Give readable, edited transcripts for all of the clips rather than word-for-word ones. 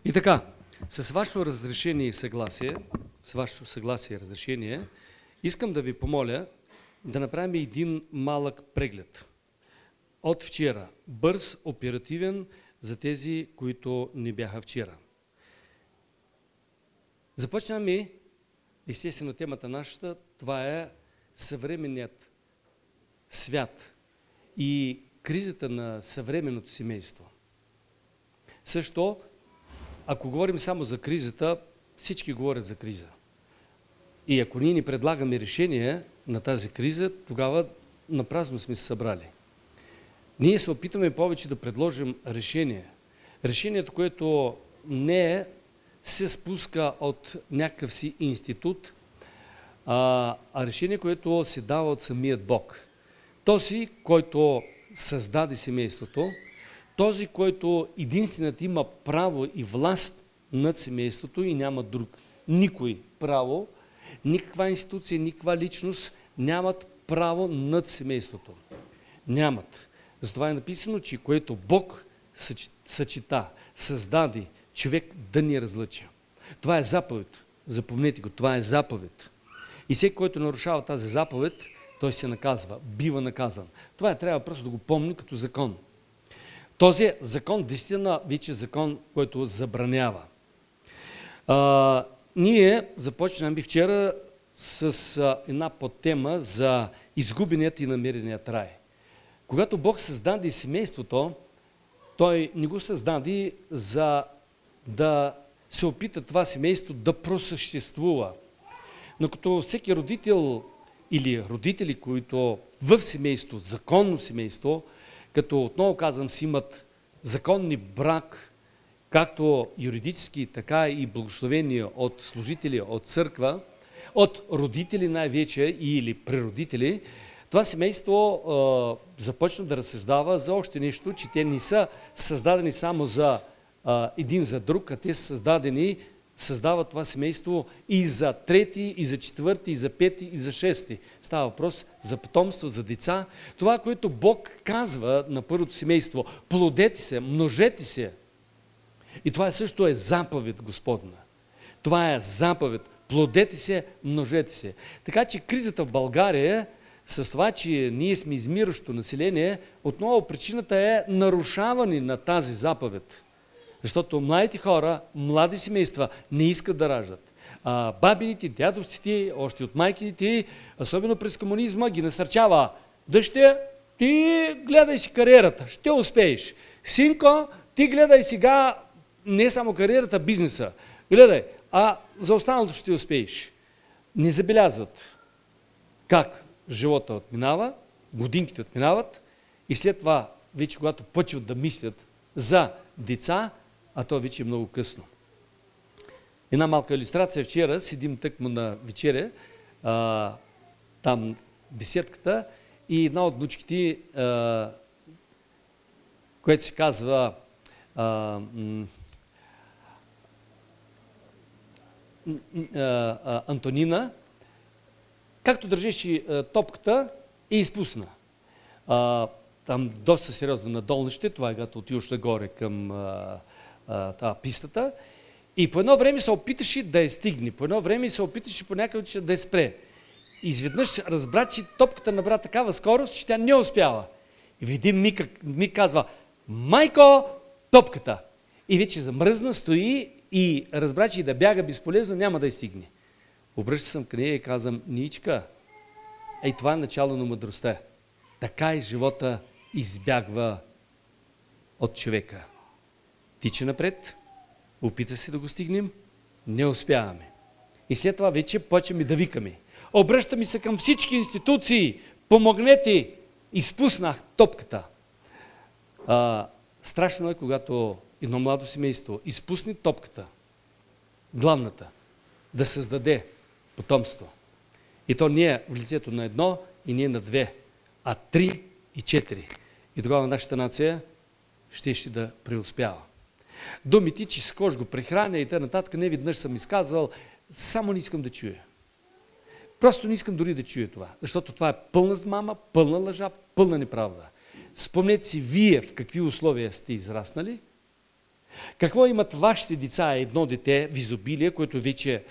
И така, с вашето разрешение и съгласие, с вашето съгласие и разрешение, искам да ви помоля да направим един малък преглед. От вчера. Бърз, оперативен за тези, които не бяха вчера. Започнаме, естествено, темата нашата, това е съвременният свят и кризата на съвременното семейство. Също, ако говорим само за кризата, всички говорят за криза. И ако ние не предлагаме решение на тази криза, тогава напразно сме се събрали. Ние се опитаме повече да предложим решение. Решението, което не се спуска от някакъв си институт, а решение, което се дава от самият Бог. Този, който създаде семейството, този, който единствената има право и власт над семейството и няма друг, никой право, никаква институция, никаква личност нямат право над семейството. Нямат. Затова е написано, че което Бог съчета, създаде, човек да ни разлъча. Това е заповед. Запомнете го, това е заповед. И всеки, който нарушава тази заповед, той се наказва, бива наказан. Това трябва просто да го помни като закон. Този закон, действително, вече е закон, който забранява. Ние започнахме вчера с една подтема за изгубеният и намереният рай. Когато Бог създаде семейството, Той не го създаде за да се опита това семейство да просъществува. Но като всеки родител или родители, които в семейство, законно семейство, като отново казвам, си имат законни брак, както юридически, така и благословени от служители, от църква, от родители най-вече или преродители, това семейство започна да разсъждава за още нещо, че те не са създадени само за един за друг, а те са създават това семейство и за трети, и за четвърти, и за пети, и за шести. Става въпрос за потомство, за деца. Това, което Бог казва на първото семейство, плодете се, множете се. И това също е заповед Господна. Това е заповед. Плодете се, множете се. Така че кризата в България, с това, че ние сме измиращо население, отново причината е нарушаване на тази заповед. Защото младите хора, млади семейства не искат да раждат. Бабините, дядовците, още от майките, особено през комунизма, ги насърчава. Дъще, ти гледай си кариерата, ще успееш. Синко, ти гледай сега не само кариерата, бизнеса. Гледай, а за останалото ще успееш. Не забелязват как живота отминава, годинките отминават и след това, вече когато почват да мислят за деца, а то вече е много късно. Една малка илюстрация. Вчера седим тъкмо на вечеря, там беседката, и една от внучките, което се казва Антонина, както държеше топката, и изпусна. Там доста сериозно надолнище, това е когато отиваш нагоре към тази пистата. И по едно време се опиташе да я стигне, по едно време се опиташе по някакъв да я спре. И изведнъж разбра, че топката набра такава скорост, че тя не успява. И в един миг казва: майко, топката! И вече замръзна, стои и разбра, че и да бяга безполезно няма да я стигне. Обръща съм към нея и казвам: Ничка, това е начало на мъдростта. Така и живота избягва от човека. Тича напред, опита се да го стигнем, не успяваме. И след това вече почваме да викаме. Обръщаме се към всички институции, помогнете, изпуснах топката. Страшно е, когато едно младо семейство изпусне топката, главната, да създаде потомство. И то не е в лицето на едно и не е на две, а 3 и 4. И тогава нашата нация ще да преуспява. Думите, че с кож го прехраня и т.н. не веднъж съм изказвал, само не искам да чуя. Просто не искам дори да чуя това, защото това е пълна змама, пълна лъжа, пълна неправда. Спомнете си вие в какви условия сте израснали, Какво имат вашите деца? Едно дете в изобилие, което вече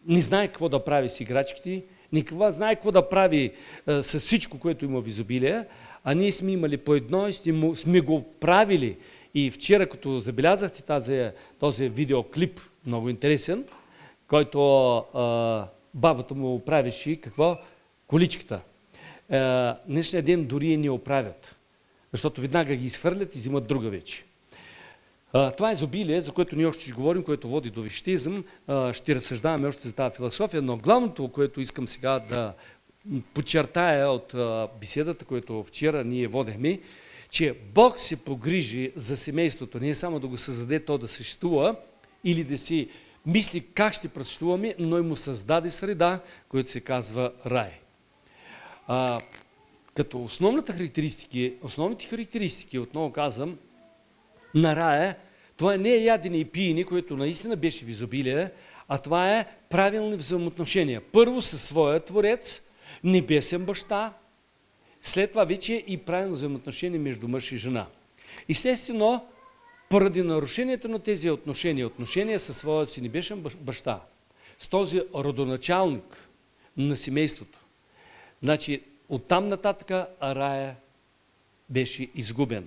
не знае какво да прави с играчките, не знае какво да прави с всичко, което има в изобилие, а ние сме имали по едно и сме го правили. И вчера, като забелязахте този видеоклип, много интересен, който бабата му правеше какво? Количката. Днешния ден дори не оправят, защото веднага ги изхвърлят и взимат друга вече. Това е изобилие, за което ние още ще говорим, което води до вещизъм. Ще разсъждаваме още за тази философия, но главното, което искам сега да подчертая от беседата, която вчера ние водехме, че Бог се погрижи за семейството, не е само да го създаде то да съществува или да си мисли как ще просъществуваме, но и му създаде среда, която се казва рай. Като основните характеристики, отново казвам, на рая, това не е ядене и пиене, което наистина беше в изобилие, а това е правилни взаимоотношения. Първо със своя Творец, небесен баща, след това вече и правилно взаимоотношение между мъж и жена. Естествено, поради нарушението на тези отношения със своя си небесен баща, с този родоначалник на семейството, значи оттам нататък рая беше изгубен.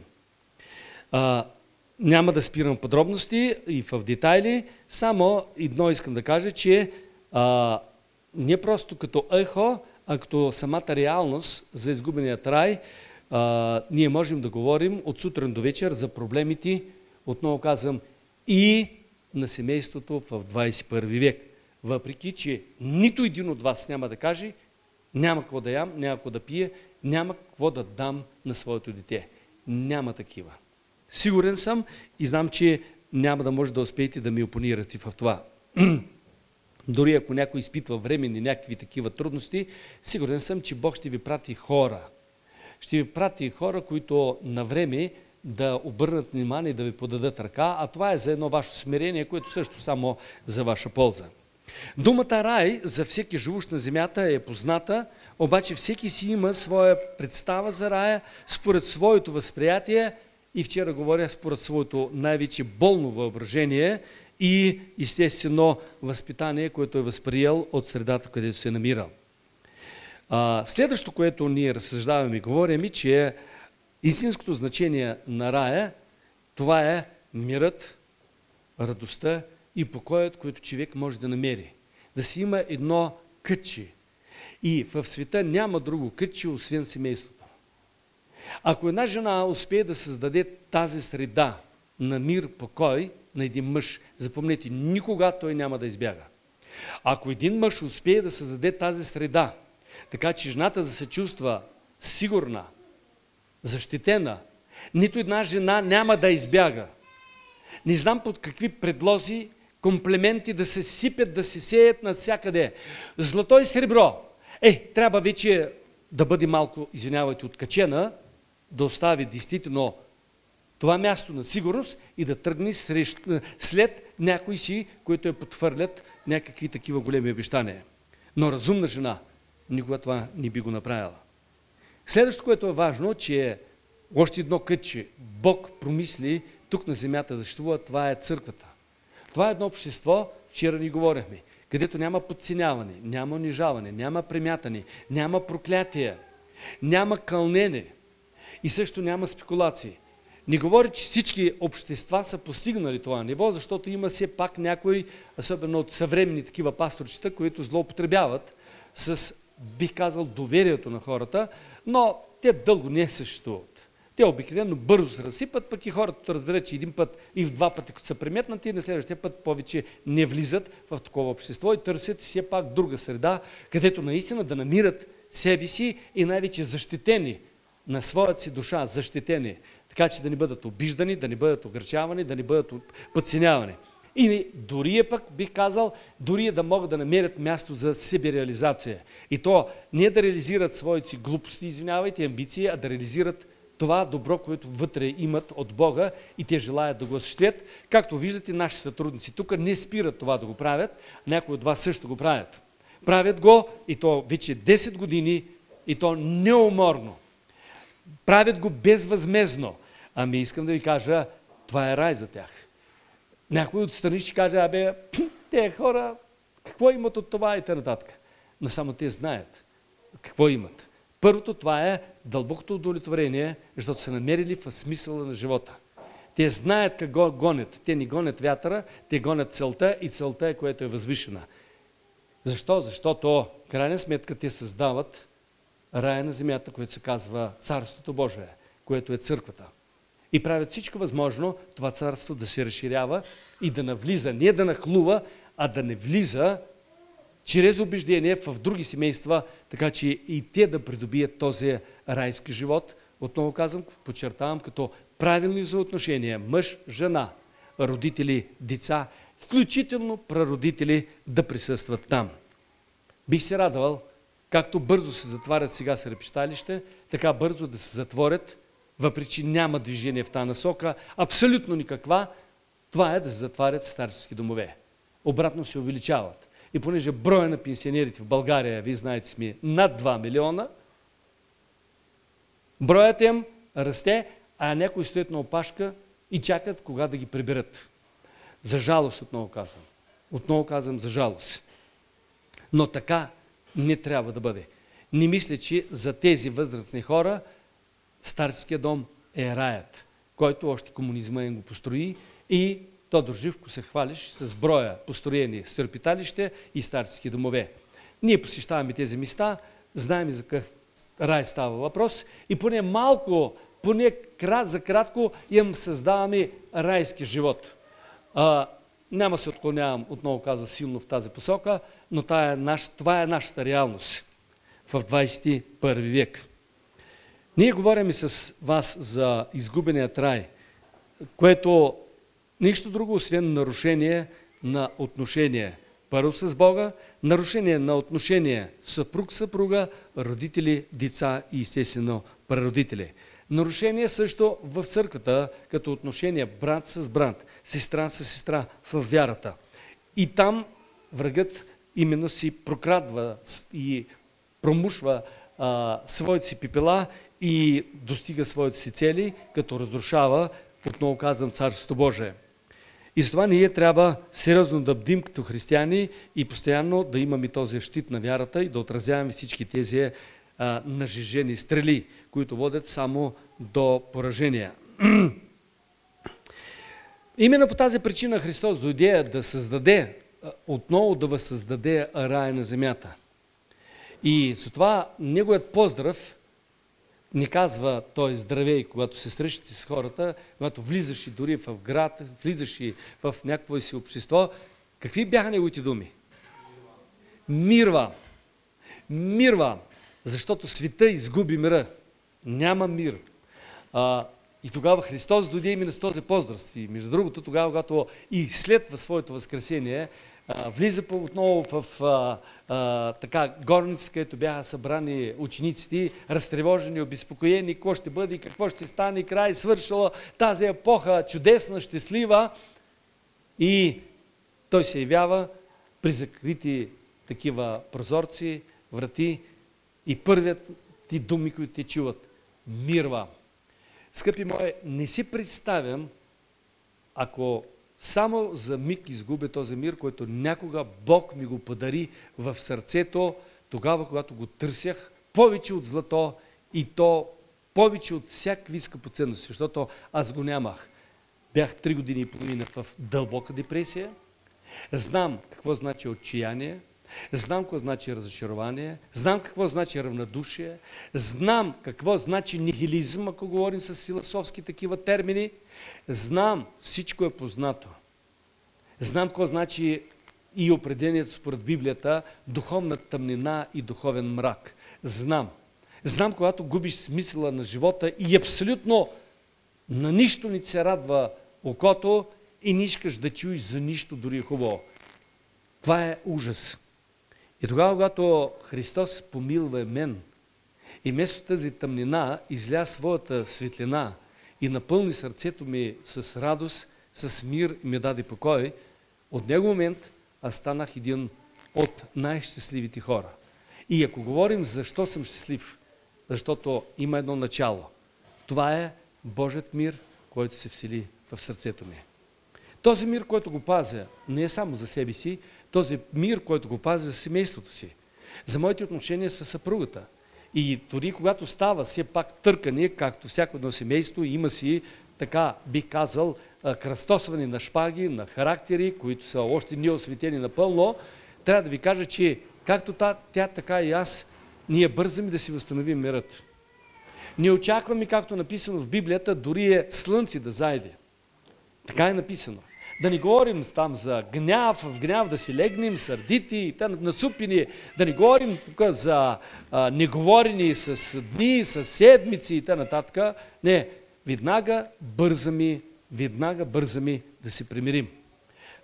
Няма да спирам подробности и в детайли, само едно искам да кажа, че не просто като ехо, а като самата реалност за изгубеният рай, ние можем да говорим от сутрин до вечер за проблемите, отново казвам, и на семейството в 21 век. Въпреки, че нито един от вас няма да каже, няма какво да ям, няма какво да пия, няма какво да дам на своето дете. Няма такива. Сигурен съм и знам, че няма да може да успеете да ми опонирате в това. Дори ако някой изпитва временни някакви такива трудности, сигурен съм, че Бог ще ви прати хора. Ще ви прати хора, които на време да обърнат внимание и да ви подадат ръка, а това е за едно ваше смирение, което също само за ваша полза. Думата рай за всеки живущ на земята е позната, обаче всеки си има своя представа за рая, според своето възприятие и вчера говоря според своето най-вече болно въображение и естествено възпитание, което е възприел от средата, където се намира. Следващото, което ние разсъждаваме и говорим, че истинското значение на рая, това е мирът, радостта и покоят, който човек може да намери. Да си има едно кътче. И в света няма друго кътче, освен семейството. Ако една жена успее да създаде тази среда на мир, покой на един мъж, запомнете, никога той няма да избяга. Ако един мъж успее да създаде тази среда, така че жената да се чувства сигурна, защитена, нито една жена няма да избяга. Не знам под какви предлози, комплименти да се сипят, да се сеят навсякъде. Злато и сребро. Трябва вече да бъде малко, извинявайте, откачена, да остави действително това място на сигурност и да тръгне след някой си, които я потвърлят някакви такива големи обещания. Но разумна жена никога това не би го направила. Следващото, което е важно, че още едно кътче Бог промисли тук на земята да съществува, това е църквата. Това е едно общество, вчера ни говорихме, където няма подценяване, няма унижаване, няма премятане, няма проклятие, няма кълнене и също няма спекулации. Не говори, че всички общества са постигнали това ниво, защото има все пак някои, особено от съвременни такива пасторчета, които злоупотребяват с, бих казал, доверието на хората, но те дълго не съществуват. Те обикновено бързо се разсипат, пък и хората разберат, че един път и в два пъти, като са приметнати, и на следващия път повече не влизат в такова общество и търсят все пак друга среда, където наистина да намират себе си и най-вече защитени на своята си душа, защитени, така че да не бъдат обиждани, да не бъдат ограничавани, да не бъдат подценявани. И дори е пък, бих казал, дори е да могат да намерят място за себереализация. И то не да реализират своите си глупости, извинявайте, амбиции, а да реализират това добро, което вътре имат от Бога и те желаят да го осъществят. Както виждате, наши сътрудници тук не спират това да го правят, някои от вас също го правят. Правят го и то вече 10 години и то неуморно. Правят го безвъзмездно. Ами искам да ви кажа, Това е рай за тях. Някой отстрани ще каже, те хора, какво имат от това и т.н. Но само те знаят какво имат. Първото, това е дълбокото удовлетворение, защото са намерили в смисъла на живота. Те знаят какво гонят. Те не гонят вятъра, те гонят целта и целта е, което е възвишена. Защо? Защото, в крайна сметка, те създават рая на земята, което се казва Царството Божие, което е църквата. И правят всичко възможно това царство да се разширява и да навлиза, не да нахлува, а да не влиза чрез убеждение в други семейства, така че и те да придобият този райски живот. Отново казвам, подчертавам, като правилни взаимоотношения мъж, жена, родители, деца, включително прародители да присъстват там. Бих се радвал, както бързо се затварят сега сребщалище, така бързо да се затворят, въпреки че няма движение в тази насока, абсолютно никаква, това е да се затварят старчески домове. Обратно се увеличават. И понеже броя на пенсионерите в България, вие знаете, сме над 2 милиона, броят им расте, а някои стоят на опашка и чакат кога да ги приберат. За жалост, отново казвам. Отново казвам за жалост. Но така не трябва да бъде. Не мисля, че за тези възрастни хора старческия дом е раят, който още комунизма им го построи и Тодор Живко се хвалиш с броя построени сърпиталище и старчески домове. Ние посещаваме тези места, знаем за какъв рай става въпрос и поне малко, за кратко им създаваме райски живот. Няма се отклонявам, отново казвам, силно в тази посока, но това е нашата реалност в 21 век. Ние говорим с вас за изгубеният рай, което нищо друго, освен нарушение на отношение. Първо с Бога, нарушение на отношение съпруг-съпруга, родители, деца и естествено прародители. Нарушение също в църквата, като отношение брат с брат, сестра с сестра в вярата. И там врагът именно си прокрадва и промушва своите си пепела и достига своите си цели, като разрушава, отново казвам, Царството Божие. И затова ние трябва сериозно да бдим като християни и постоянно да имаме този щит на вярата и да отразяваме всички тези нажежени стрели, които водят само до поражения. Именно по тази причина Христос дойде да създаде, отново да възсъздаде рая на земята. И затова неговият поздрав ни казва, той здравей, когато се срещате с хората, когато влизаш и дори в град, влизаш и в някакво си общество. Какви бяха неговите думи? Мир вам! Мир вам! Защото света изгуби мира. Няма мир. И тогава Христос дойде именно с този поздрав. И между другото, тогава, когато и след своето възкресение, влиза отново в горница, където бяха събрани учениците, разтревожени, обезпокоени, какво ще бъде, какво ще стане, край, свършила тази епоха, чудесна, щастлива. И той се явява при закрити такива прозорци, врати и първият ти думи, които те чуват: мир вам. Скъпи мои, не си представям, ако само за миг изгубя този мир, който някога Бог ми го подари в сърцето, тогава, когато го търсях повече от злато и то повече от всякакви скъпоценности, защото аз го нямах. Бях 3 години и половина в дълбока депресия, знам какво значи отчаяние, знам какво значи разочарование, знам какво значи равнодушие, знам какво значи нихилизъм, ако говорим с философски такива термини. Знам, всичко е познато. Знам какво значи и определението според Библията духовна тъмнина и духовен мрак. Знам. Знам, когато губиш смисъла на живота и абсолютно на нищо не се радва окото и не искаш да чуеш за нищо, дори хубаво. Това е ужас. И тогава, когато Христос помилва мен и вместо тази тъмнина изля своята светлина и напълни сърцето ми с радост, с мир и ми даде покой, от него момент аз станах един от най-щастливите хора. И ако говорим защо съм щастлив, защото има едно начало. Това е Божият мир, който се всели в сърцето ми. Този мир, който го пазя, не е само за себе си, този мир, който го пазя за семейството си, за моите отношения с съпругата. И дори когато става все пак търкане, както всяко едно семейство, има си, така бих казал, кръстосване на шпаги, на характери, които са още неосветени напълно, трябва да ви кажа, че както тя, така и аз, ние бързаме да си възстановим мирът. Не очакваме, както написано в Библията, дори е слънце да зайде. Така е написано. Да не говорим там за гняв, в гняв да си легнем, сърдити, насупени, да не говорим тук за неговорени с дни, с седмици и т.н. Не, веднага бързаме да се примирим.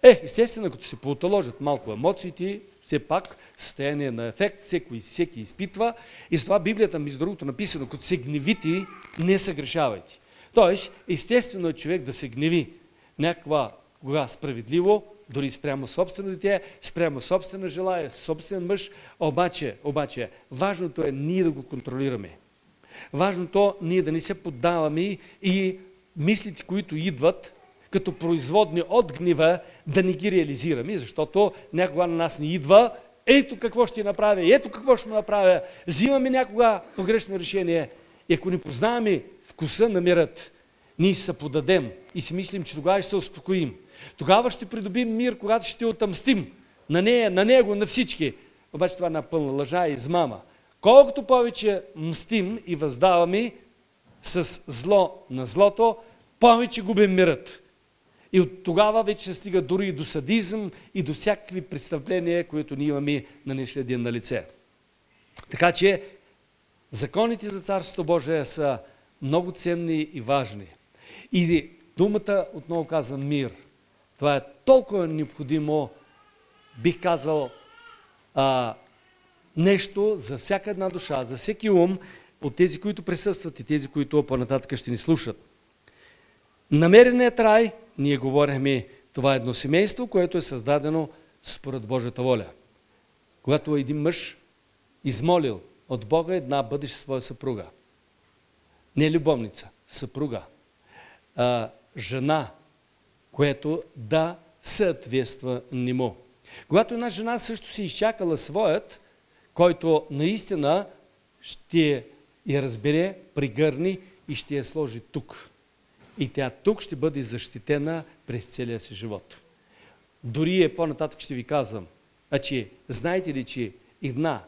Естествено, като се поутоложат малко емоциите, все пак състояние на ефект, всеки изпитва. И затова Библията, между другото, написано, като се гневите, не съгрешавайте. Тоест, естествено е човек да се гневи някаква кога справедливо, дори спрямо собствено дете, спрямо собствена желая, собствен мъж, обаче, важното е ние да го контролираме. Важното ние да не се поддаваме и мислите, които идват като производни от гнева, да не ги реализираме, защото някога на нас ни идва, ето какво ще направя, ето какво ще направя, взимаме някога погрешно решение и ако не познаваме вкуса на мирът, ние се подадем и си мислим, че тогава ще се успокоим. Тогава ще придобим мир, когато ще отмъстим на нея, на него, на всички. Обаче това е една пълна лъжа и измама. Колкото повече мстим и въздаваме с зло на злото, повече губим мирът. И от тогава вече се стига дори и до садизъм и до всякакви престъпления, които ние имаме на днешния ден на лице. Така че законите за Царството Божие са много ценни и важни. И думата, отново казвам, мир. Това е толкова необходимо, бих казал, нещо за всяка една душа, за всеки ум, от тези, които присъстват и тези, които по-нататък ще ни слушат. Намереният рай, ние говорихме, това е едно семейство, което е създадено според Божията воля. Когато един мъж измолил от Бога една бъдеща своя съпруга, не любовница, съпруга, жена, което да съответства нему. Когато една жена също си изчакала своят, който наистина ще я разбере, пригърни и ще я сложи тук. И тя тук ще бъде защитена през целия си живот. Дори по-нататък ще ви казвам, знаете ли, че една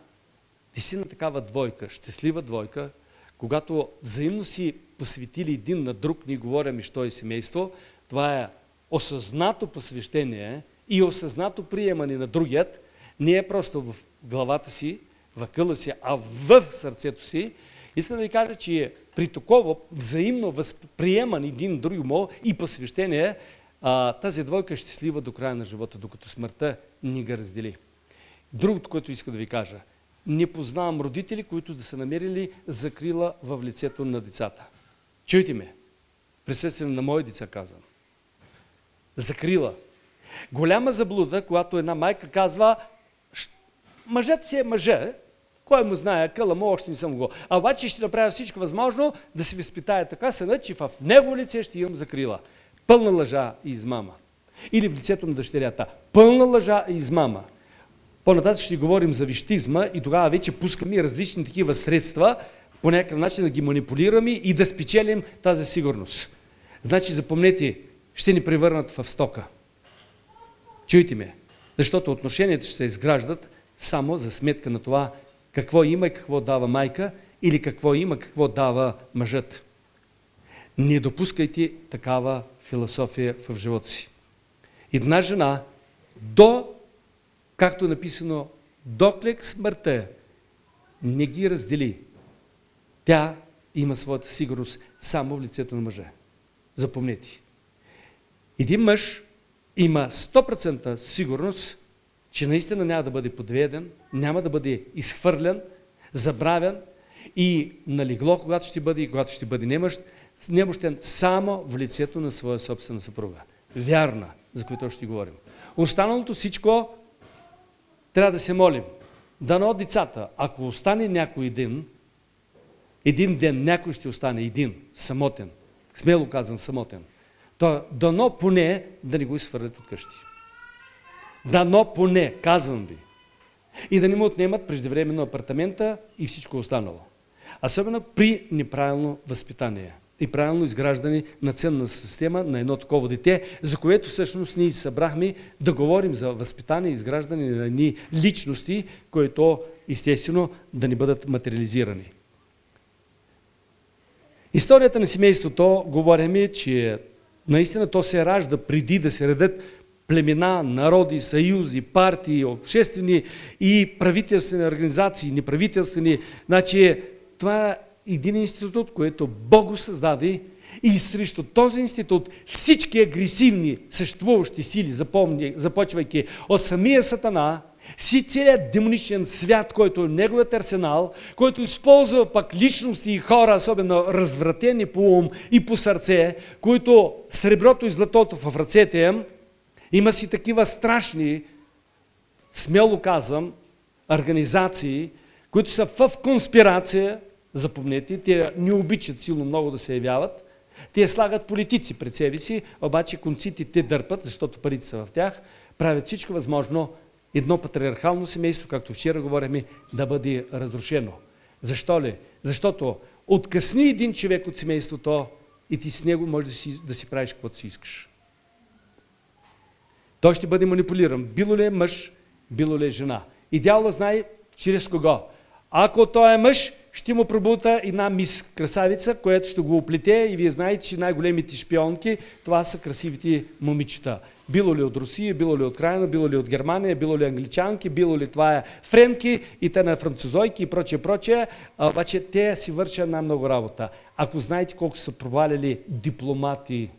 наистина такава двойка, щастлива двойка, когато взаимно си посветили един на друг, ние говорим, що е семейство, това е осъзнато посвещение и осъзнато приемане на другият, не е просто в главата си, в къла си, а в сърцето си. Искам да ви кажа, че при такова взаимно възприемане един другому и посвещение, тази двойка е щастлива до края на живота, докато смъртта ни ги раздели. Другото, което иска да ви кажа, не познавам родители, които да са намерили закрила в лицето на децата. Чуйте ме, присъствие на мои деца казвам. Закрила. Голяма заблуда, когато една майка казва, мъжът си е мъже, кой му знае, къла му още не съм го. А обаче ще направя всичко възможно да се възпитая така съна, че в него лице ще имам закрила. Пълна лъжа и измама. Или в лицето на дъщерята. Пълна лъжа и измама. По-нататък ще говорим за вещизма и тогава вече пускаме различни такива средства, по някакъв начин да ги манипулираме и да спечелим тази сигурност. Значи запомнете, ще ни превърнат в стока. Чуйте ме, защото отношенията ще се изграждат само за сметка на това какво има и какво дава майка или какво има, какво дава мъжът. Не допускайте такава философия в живота си. Една жена както е написано, доклек смъртта не ги раздели. Тя има своята сигурност само в лицето на мъжа. Запомнете. Един мъж има 100% сигурност, че наистина няма да бъде подведен, няма да бъде изхвърлен, забравен и на легло, когато ще бъде и когато ще бъде немощен само в лицето на своя собствена съпруга. Вярна, за която ще говорим. Останалото всичко трябва да се молим. Дано децата, ако остане някой ден, един ден някой ще остане един, самотен, смело казвам самотен, то дано поне да не го изхвърлят от къщи. Дано поне, казвам ви. И да не му отнемат преждевременно апартамента и всичко останало. Особено при неправилно възпитание и правилно изграждане на ценна система на едно такова дете, за което всъщност ние събрахме да говорим за възпитание и изграждане на едни личности, които естествено да не бъдат материализирани. Историята на семейството говорим, че наистина то се ражда преди да се редят племена, народи, съюзи, партии, обществени и правителствени организации, неправителствени. Значи, това е един институт, който Бог го създаде и срещу този институт всички агресивни съществуващи сили, започвайки от самия Сатана, си целият демоничен свят, който е неговият арсенал, който използва пък личности и хора, особено развратени по ум и по сърце, които среброто и златото в ръцете им, има си такива страшни, смело казвам, организации, които са в конспирация, запомнете, те не обичат силно много да се явяват, те слагат политици пред себе си, обаче конците те дърпат, защото парите са в тях, правят всичко възможно едно патриархално семейство, както вчера говорихме, да бъде разрушено. Защо ли? Защото откъсни един човек от семейството и ти с него можеш да си правиш каквото си искаш. Той ще бъде манипулиран. Било ли е мъж, било ли е жена. И дяволът знае чрез кого. Ако той е мъж, ще му пробута една мис красавица, която ще го оплете и вие знаете, че най-големите шпионки, това са красивите момичета. Било ли от Русия, било ли от Украина, било ли от Германия, било ли англичанки, било ли това е френки и те на французойки и прочее, обаче те си вършат една много работа. Ако знаете колко са провалили дипломати,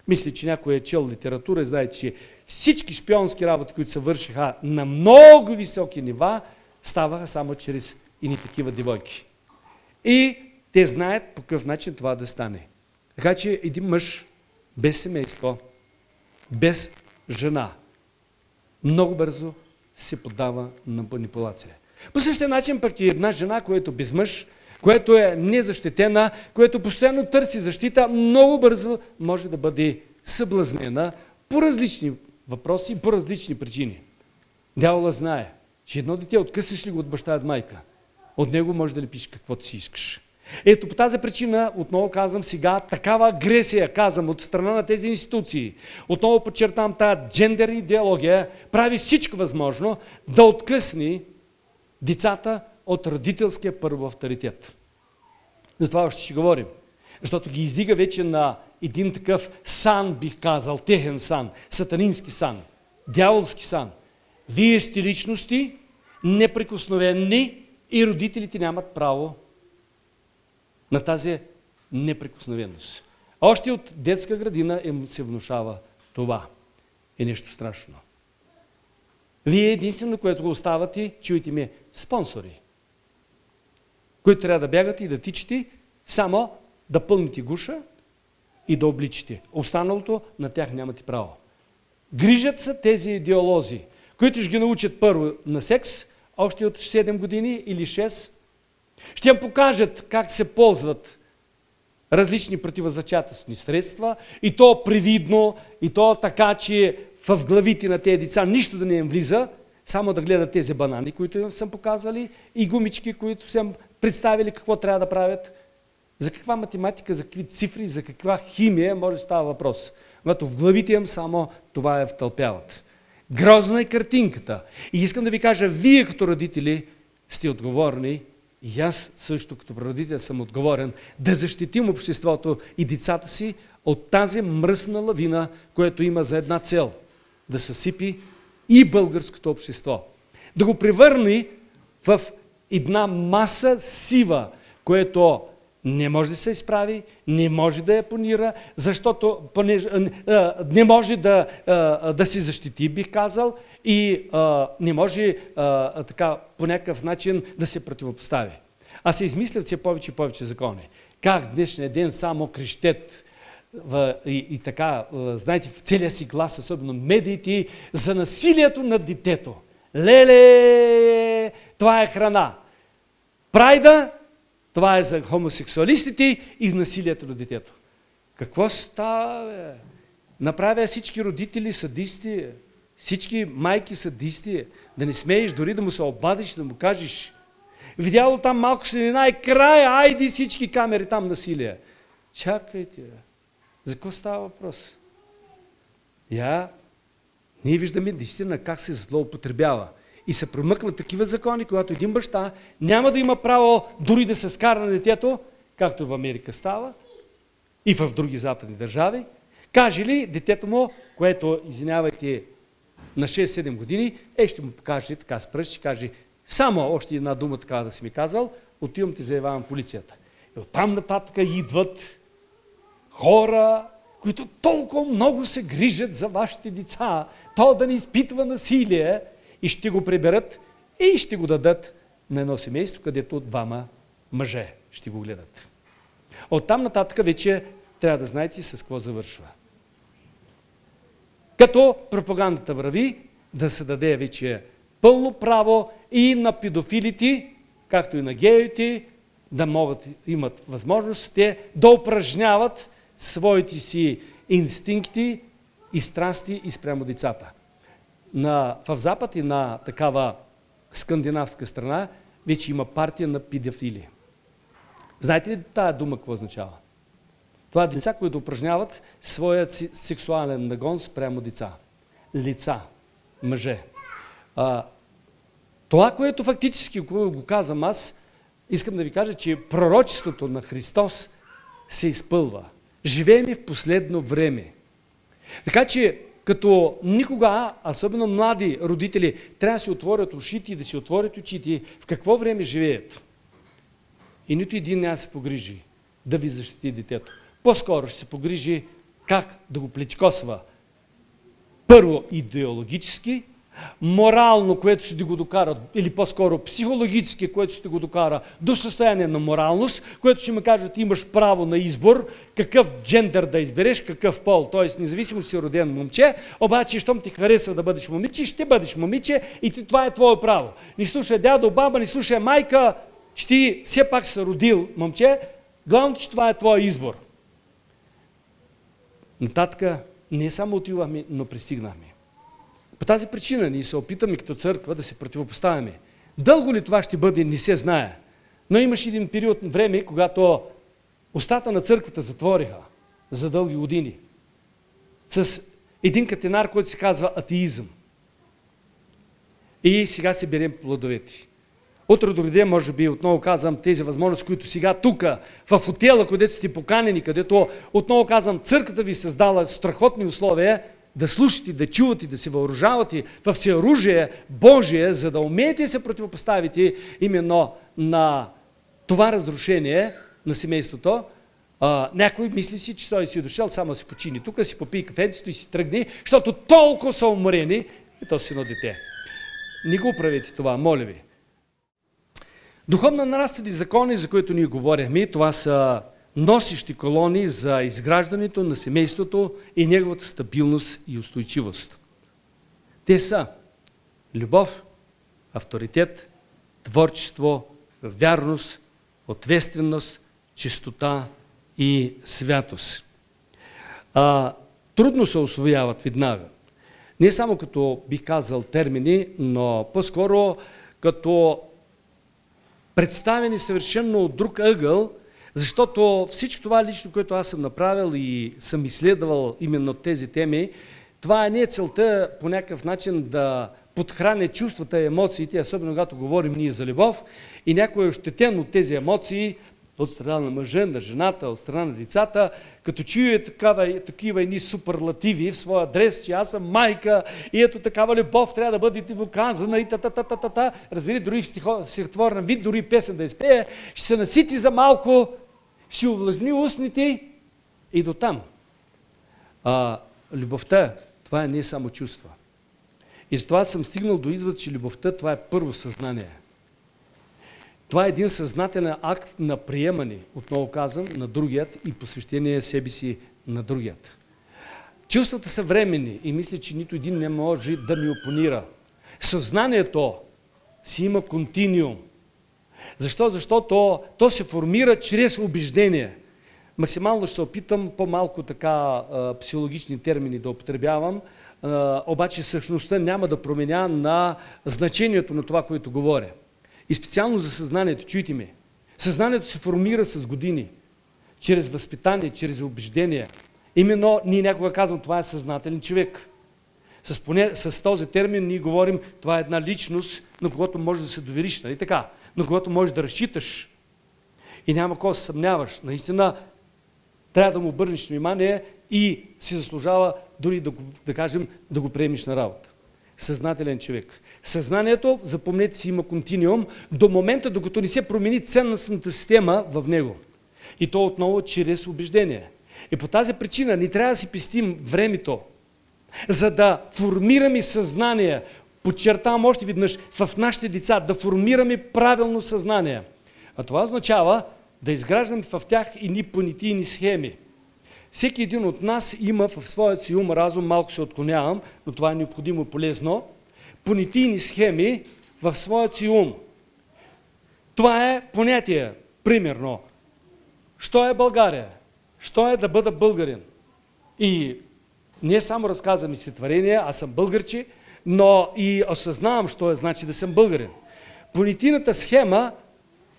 мисля, че някой е чел литература и знаете, че всички шпионски работи, които се вършиха на много високи нива, ставаха само чрез едни такива девойки. И те знаят по какъв начин това да стане. Така че един мъж без семейство, без жена, много бързо се поддава на манипулация. По същия начин пък и една жена, която без мъж, която е незащитена, която постоянно търси защита, много бързо може да бъде съблазнена по различни въпроси и по различни причини. Дяволът знае, че едно дете, откъснеш ли го от баща и от майка, от него може да лепиш каквото си искаш. Ето по тази причина, отново казвам сега, такава агресия, казвам, от страна на тези институции, отново подчертавам тази джендер идеология, прави всичко възможно да откъсни децата от родителския първо авторитет. За това още ще говорим. Защото ги издига вече на един такъв сан, бих казал, техен сан, сатанински сан, дяволски сан. Вие сте личности, неприкосновенни и родителите нямат право на тази неприкосновеност. Още от детска градина им се внушава това. Е нещо страшно. Вие единствено, което го оставате, чуйте ме, спонсори, които трябва да бягате и да тичате, само да пълните гуша и да обличите. Останалото на тях нямате право. Грижат са тези идеолози, които ще ги научат първо на секс, още от 7 години или 6. Ще им покажат как се ползват различни противозачатъчни средства и то привидно, и то така, че в главите на тези деца нищо да не им влиза, само да гледат тези банани, които им съм показали, и гумички, които съм представили какво трябва да правят. За каква математика, за какви цифри, за каква химия може да става въпрос. Когато в главите им само това втълпяват. Грозна е картинката. И искам да ви кажа, вие като родители сте отговорни, и аз също като родител съм отговорен, да защитим обществото и децата си от тази мръсна лавина, която има за една цел – да съсипи и българското общество. Да го превърне в една маса сива, което не може да се изправи, не може да я понира, защото не може да се защити, бих казал, и не може така по някакъв начин да се противопостави. А се измислят все повече и повече закони. Как днешния ден само крещят и така, знаете, в целия си глас, особено медиите, за насилието над детето. Леле, това е храна. Прайда, това е за хомосексуалистите и насилието на детето. Какво става, бе? Направя всички родители садисти, всички майки садисти, да не смееш дори да му се обадиш, да му кажеш: видяло там малко синина и края, айди всички камери там насилие. Чакайте, бе. За какво става въпрос? Ние виждаме наистина как се злоупотребява. И се промъкват такива закони, когато един баща няма да има право дори да се скара на детето, както в Америка става и в други западни държави. Каже ли детето му, което, извинявайте, на 6-7 години, ще му покаже така с пръст, ще каже: само още една дума така да си ми казал, отивам ти заявявам полицията. И оттам нататък идват хора, които толкова много се грижат за вашите деца, то да не изпитва насилие, и ще го приберат и ще го дадат на едно семейство, където двама мъже ще го гледат. Оттам нататък вече трябва да знаете с какво завършва. Като пропагандата върви, да се даде вече пълно право и на педофилите, както и на геите, да могат, имат възможност те да упражняват своите си инстинкти и страсти и спрямо децата. В Запад и на такава скандинавска страна вече има партия на педофили. Знаете ли тая дума какво означава? Това е деца, които упражняват своят сексуален нагон спрямо деца. Лица, мъже. Това, което фактически го казвам аз, искам да ви кажа, че пророчеството на Христос се изпълва. Живеем в последно време. Така че, като никога, особено млади родители, трябва да си отворят ушите и да си отворят очите в какво време живеят. И нито един няма се погрижи да ви защити детето. По-скоро ще се погрижи как да го плечкосва. Първо идеологически, морално, което ще го докара, или по-скоро психологически, което ще го докара до състояние на моралност, което ще му каже: ти имаш право на избор, какъв джендър да избереш, какъв пол. Т.е. независимо си роден момче, обаче, щом ти харесва да бъдеш момиче, ще бъдеш момиче и това е твое право. Не слушай дядо, баба, не слушай майка, че ти все пак си родил момче, главното, че това е твой избор. Нататък не само отивахме, но пристигнахме. По тази причина ние се опитаме като църква да се противопоставяме. Дълго ли това ще бъде, не се знае. Но имаше един период на време, когато устата на църквата затвориха за дълги години. С един катенар, който се казва атеизъм. И сега се берем плодовете. Утре до ден, може би, отново казвам тези възможности, които сега тук, в хотела, където сте поканени, където, отново казвам, църквата ви създала страхотни условия, да слушате, да чувате, да се въоръжавате във всеоръжие Божие, за да умеете да се противопоставите именно на това разрушение на семейството. Някой мисли си, че той си дошъл само да си почини тук, си попие кафенцето и си тръгне, защото толкова са уморени, и то си едно дете. Не го правете това, моля ви. Духовно нараствали закони, за които ние говорихме, това са носещи колони за изграждането на семейството и неговата стабилност и устойчивост. Те са любов, авторитет, творчество, вярност, ответственост, чистота и святост. Трудно се усвояват веднага. Не само като бих казал термини, но по-скоро като представени съвършено от друг ъгъл, защото всичко това лично, което аз съм направил и съм изследвал именно тези теми, това не е целта по някакъв начин да подхраня чувствата и емоциите, особено когато говорим ние за любов, и някой е ощетен от тези емоции, от страна на мъжа, на жената, от страна на децата, като чуе такива едни суперлативи в своя адрес, че аз съм майка и ето такава любов трябва да бъде доказана и та-та-та-та-та. Разбери, дори в стихотворен вид, дори песен да изпее, ще се насити за малко, ще увлажни устните и до там. Любовта, това не е само чувство. И затова съм стигнал до извод, че любовта, това е първо съзнание. Това е един съзнателен акт на приемане, отново казвам, на другият и посвещение себе си на другият. Чувствата са временни и мисля, че нито един не може да ми опонира. Съзнанието си има континиум. Защо? Защото то се формира чрез убеждение. максимално ще се опитам по-малко така психологични термини да употребявам, обаче същността няма да променя на значението на това, което говоря. И специално за съзнанието, чуйте ме. Съзнанието се формира с години, чрез възпитание, чрез убеждение. Именно ние някога казвам, това е съзнателен човек. С този термин ние говорим, това е една личност, на когото можеш да се довериш, нали така? На когото можеш да разчиташ. И няма кой да се съмняваш. Наистина, трябва да му обърнеш внимание и си заслужава дори да кажем, да го приемеш на работа. Съзнателен човек. Съзнанието, запомнете си, има континуум до момента, докато не се промени ценностната система в него. И то отново чрез убеждение. И по тази причина ни трябва да си пестим времето, за да формираме съзнание, подчертавам още веднъж, в нашите деца, да формираме правилно съзнание. А това означава да изграждаме в тях едни понятийни схеми. Всеки един от нас има в своят си ум, разум, малко се отклонявам, но това е необходимо и полезно, понятийни схеми в своят си ум. Това е понятие, примерно, що е България, що е да бъда българин. И не само разказвам стихотворения, аз съм българче, но и осъзнавам, що е значи да съм българин. Понятийната схема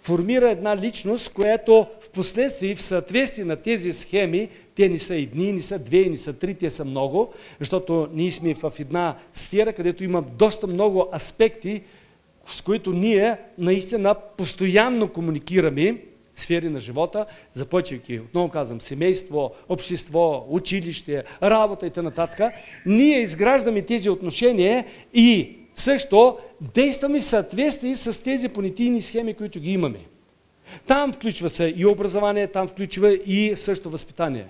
формира една личност, която в последствие, в съответствие на тези схеми, те не са едни, не са две, не са три, те са много, защото ние сме в една сфера, където има доста много аспекти, с които ние наистина постоянно комуникираме, сфери на живота, започвайки, отново казвам, семейство, общество, училище, работа и т.н. Ние изграждаме тези отношения и също действаме в съответствие с тези понятийни схеми, които ги имаме. Там включва се и образование, там включва и също възпитание.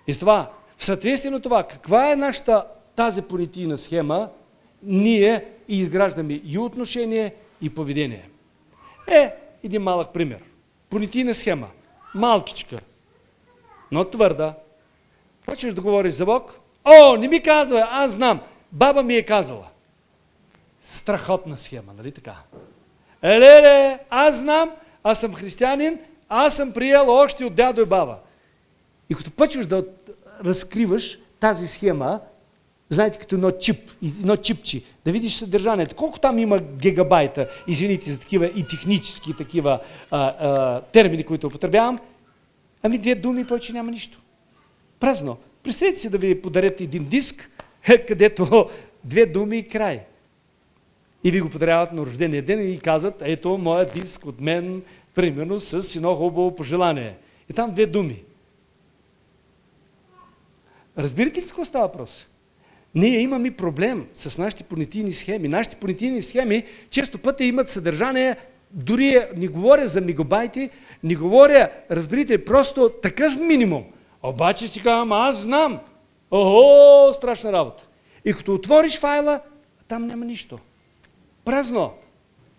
И с това, в съответствие на това, каква е нашата тази понятийна схема, ние изграждаме и отношение, и поведение. Един малък пример. Понятийна схема. Малкичка, но твърда. Почваш да говориш за Бог. Не ми казва, аз знам. Баба ми е казала. Страхотна схема, нали така? Аз знам, аз съм християнин, аз съм приел още от дядо и баба. И като почваш да разкриваш тази схема, знаете, като едно чипче, да видиш съдържанието. Колко там има гигабайта, извините за такива и технически такива термини, които употребявам, 2 думи, повече няма нищо. Празно. Представете си да ви подарят един диск, където 2 думи и край. И ви го подаряват на рождения ден и казват, ето моят диск от мен, примерно с едно хубаво пожелание. И там 2 думи. Разбирате ли с какво става въпрос? Ние имаме проблем с нашите понятийни схеми. Нашите понятийни схеми често пъти имат съдържание, дори не говоря за мегабайти, не говоря, разберете, просто такъв минимум. Обаче си казвам, аз знам. Страшна работа. И като отвориш файла, там няма нищо. Празно.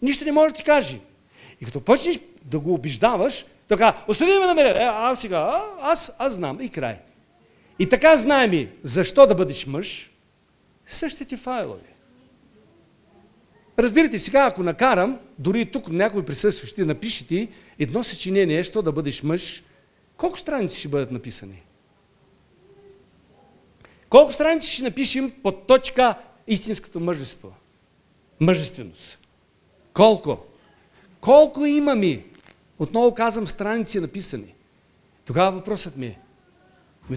Нищо не може да ти каже. И като почнеш да го убеждаваш, така, остави ме на мене, аз знам и край. И така знаем защо да бъдеш мъж, същите файлове. Разбирате, сега ако накарам, дори тук някой присъстващи, напишете едно съчинение, що да бъдеш мъж, колко страници ще бъдат написани? Колко страници ще напишем под точка истинското мъжество? Мъжественост. Колко? Колко имаме? Отново казвам, страници написани. Тогава въпросът ми е,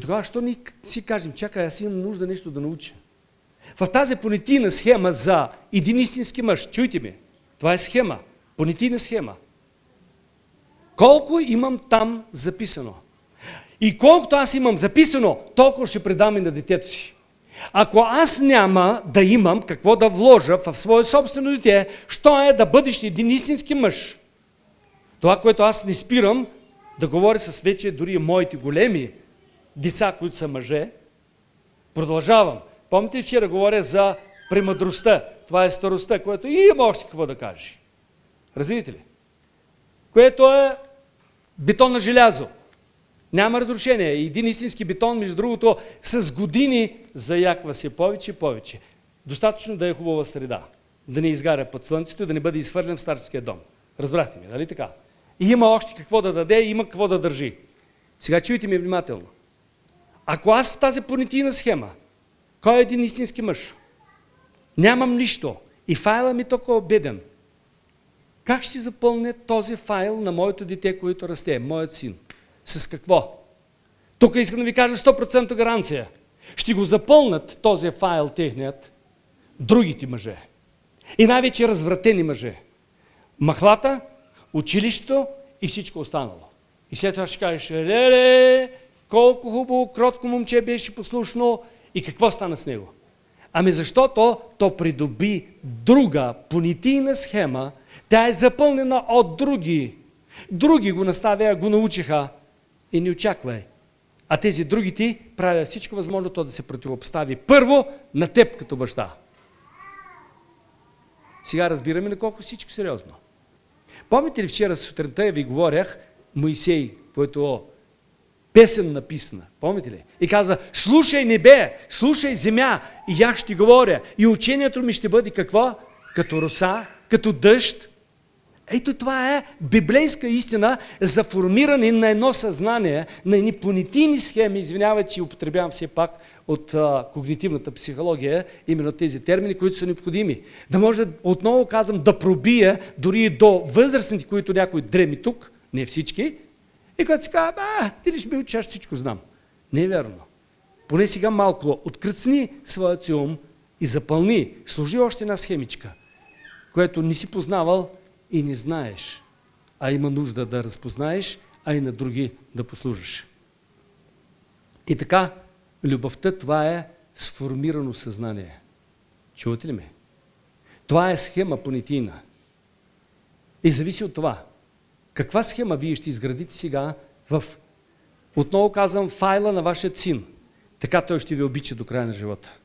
тогава, що ни си кажем, чакай, аз имам нужда нещо да науча. В тази понятийна схема за един истински мъж, чуйте ме, това е схема, понятийна схема. Колко имам там записано? И колкото аз имам записано, толкова ще предам и на детето си. Ако аз няма да имам какво да вложа в свое собствено дете, що е да бъдеш един истински мъж? Това, което аз не спирам да говоря с вече дори моите големи деца, които са мъже, продължавам. Помните, вчера говоря за премъдростта. Това е старостта, което има още какво да каже. Разбирате ли? Което е бетон на желязо. Няма разрушение. Един истински бетон, между другото, с години заяква се повече и повече. Достатъчно да е хубава среда. Да не изгаря под слънцето и да не бъде изхвърлен в старческия дом. Разбрахте ми, нали така? И има още какво да даде, има какво да държи. Сега чуйте ми внимателно. Ако аз в тази понятийна схема, кой е един истински мъж, нямам нищо и файла ми толкова беден, как ще запълне този файл на моето дете, което расте, моят син? С какво? Тук искам да ви кажа 100% гаранция. Ще го запълнат този файл техният другите мъже. И най-вече развратени мъже. Махлата, училището и всичко останало. И след това ще кажеш, леле, колко хубаво, кротко момче беше послушно и какво стана с него? Ами защото то придоби друга понятийна схема, тя е запълнена от други. Други го наставя, го научиха и не очаквай. А тези другите правят всичко възможно то да се противопостави първо на теб като баща. Сега разбираме ли колко всичко сериозно? Помните ли вчера сутринта ви говорях Моисей, който песен написана, помните ли? И каза, слушай небе, слушай земя, и аз ще говоря. И учението ми ще бъде какво? Като роса, като дъжд. Ето това е библейска истина за формиране на едно съзнание, на едни понятийни схеми, извинявай, че употребявам все пак от когнитивната психология, именно тези термини, които са необходими. Да може, отново казвам, да пробие дори до възрастните, които някой дреми тук, не всички, и когато си казва, ти ли ще ме учиш, аз всичко знам. Не е вярно. Поне сега малко откръцни своят си ум и запълни, сложи още една схемичка, която не си познавал и не знаеш, а има нужда да разпознаеш, а и на други да послужиш. И така, любовта, това е сформирано съзнание. Чувате ли ме? Това е схема понятийна. И зависи от това. Каква схема вие ще изградите сега в, отново казвам, файла на вашия син. Така той ще ви обича до края на живота.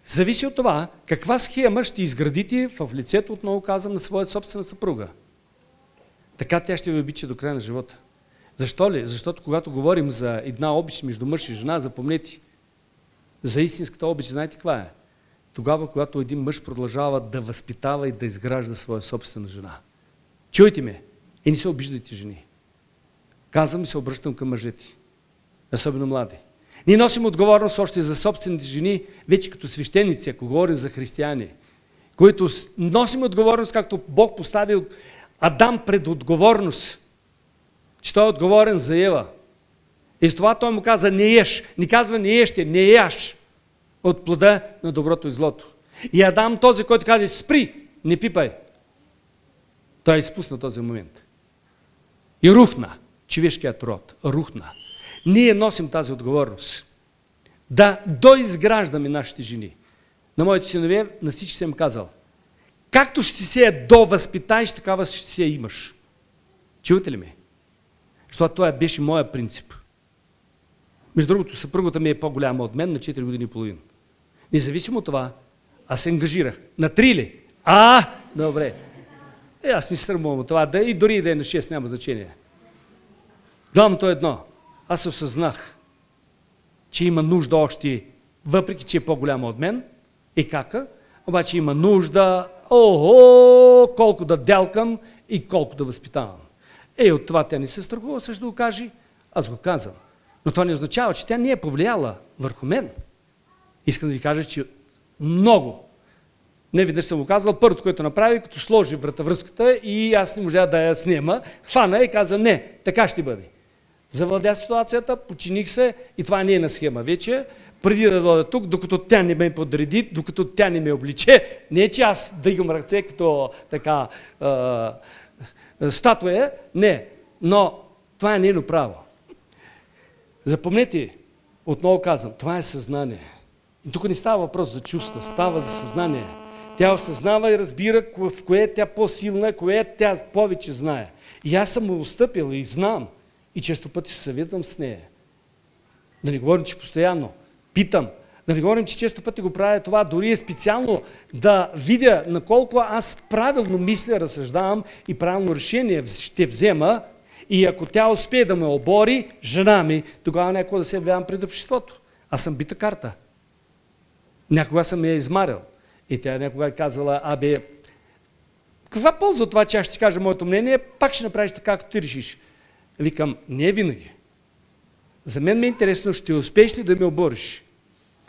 Зависи от това, каква схема ще изградите в лицето, отново казвам, на своята собствена съпруга. Така тя ще ви обича до края на живота. Защо ли? Защото когато говорим за една обич между мъж и жена, запомнете, за истинската обич, знаете каква е? Тогава, когато един мъж продължава да възпитава и да изгражда своя собствена жена. Чуйте ме и не се обиждайте, жени. Казвам и се обръщам към мъжете, особено млади. Ние носим отговорност още за собствените жени, вече като свещеници, ако говорим за християни, които носим отговорност, както Бог поставил Адам пред отговорност, че той е отговорен за Ева. И с това той му каза, не еш. Не казва, не еште, не яш от плода на доброто и злото. И Адам, този, който каже, спри, не пипай. Той изпусна този момент. И рухна. Човешкият род. Рухна. Ние носим тази отговорност. Да доизграждаме нашите жени. На моите синове, на всички съм казал, както ще се довъзпитаеш, такава ще се имаш. Чувате ли ме? Защото това беше моя принцип. Между другото, съпругата ми е по-голяма от мен на 4 години и половина. Независимо от това, аз се ангажирах. На 3 ли? Добре. Аз не срамувам от това. И дори да е на 6, няма значение. Главното е едно. Аз се осъзнах, че има нужда още, въпреки че е по-голяма от мен, и кака, обаче има нужда, колко да дялкам и колко да възпитавам. От това тя не се страхува също да го каже, аз го казвам. Но това не означава, че тя не е повлияла върху мен. Искам да ви кажа, че много. Не веднъж съм го казал, първото, което направи, като сложи вратовръзката и аз не можа да я снема, хвана и каза, не, така ще бъде. Завладя ситуацията, починих се и това не е на схема вече. Преди да дойда тук, докато тя не ме подреди, докато тя не ме обличе, не че аз дигам ръце като така статуя, не, но това е нейно право. Запомнете, отново казвам, това е съзнание. И тук не става въпрос за чувства, става за съзнание. Тя осъзнава и разбира в кое тя по-силна, кое тя повече знае. И аз съм отстъпил и знам. И често пъти се съветвам с нея. Да не говорим, че постоянно питам. Да не говорим, че често пъти го правя това. Дори е специално да видя наколко аз правилно мисля, разсъждавам и правилно решение ще взема. И ако тя успее да ме обори, жена ми, тогава някога да се явявам пред обществото. Аз съм бита карта. Някога съм я измарил. И тя някога е казвала, каква полза от това, че аз ще ти кажа моето мнение, пак ще направиш така, както ти решиш. Викам, не винаги. За мен ме е интересно, ще успееш ли да ме обориш?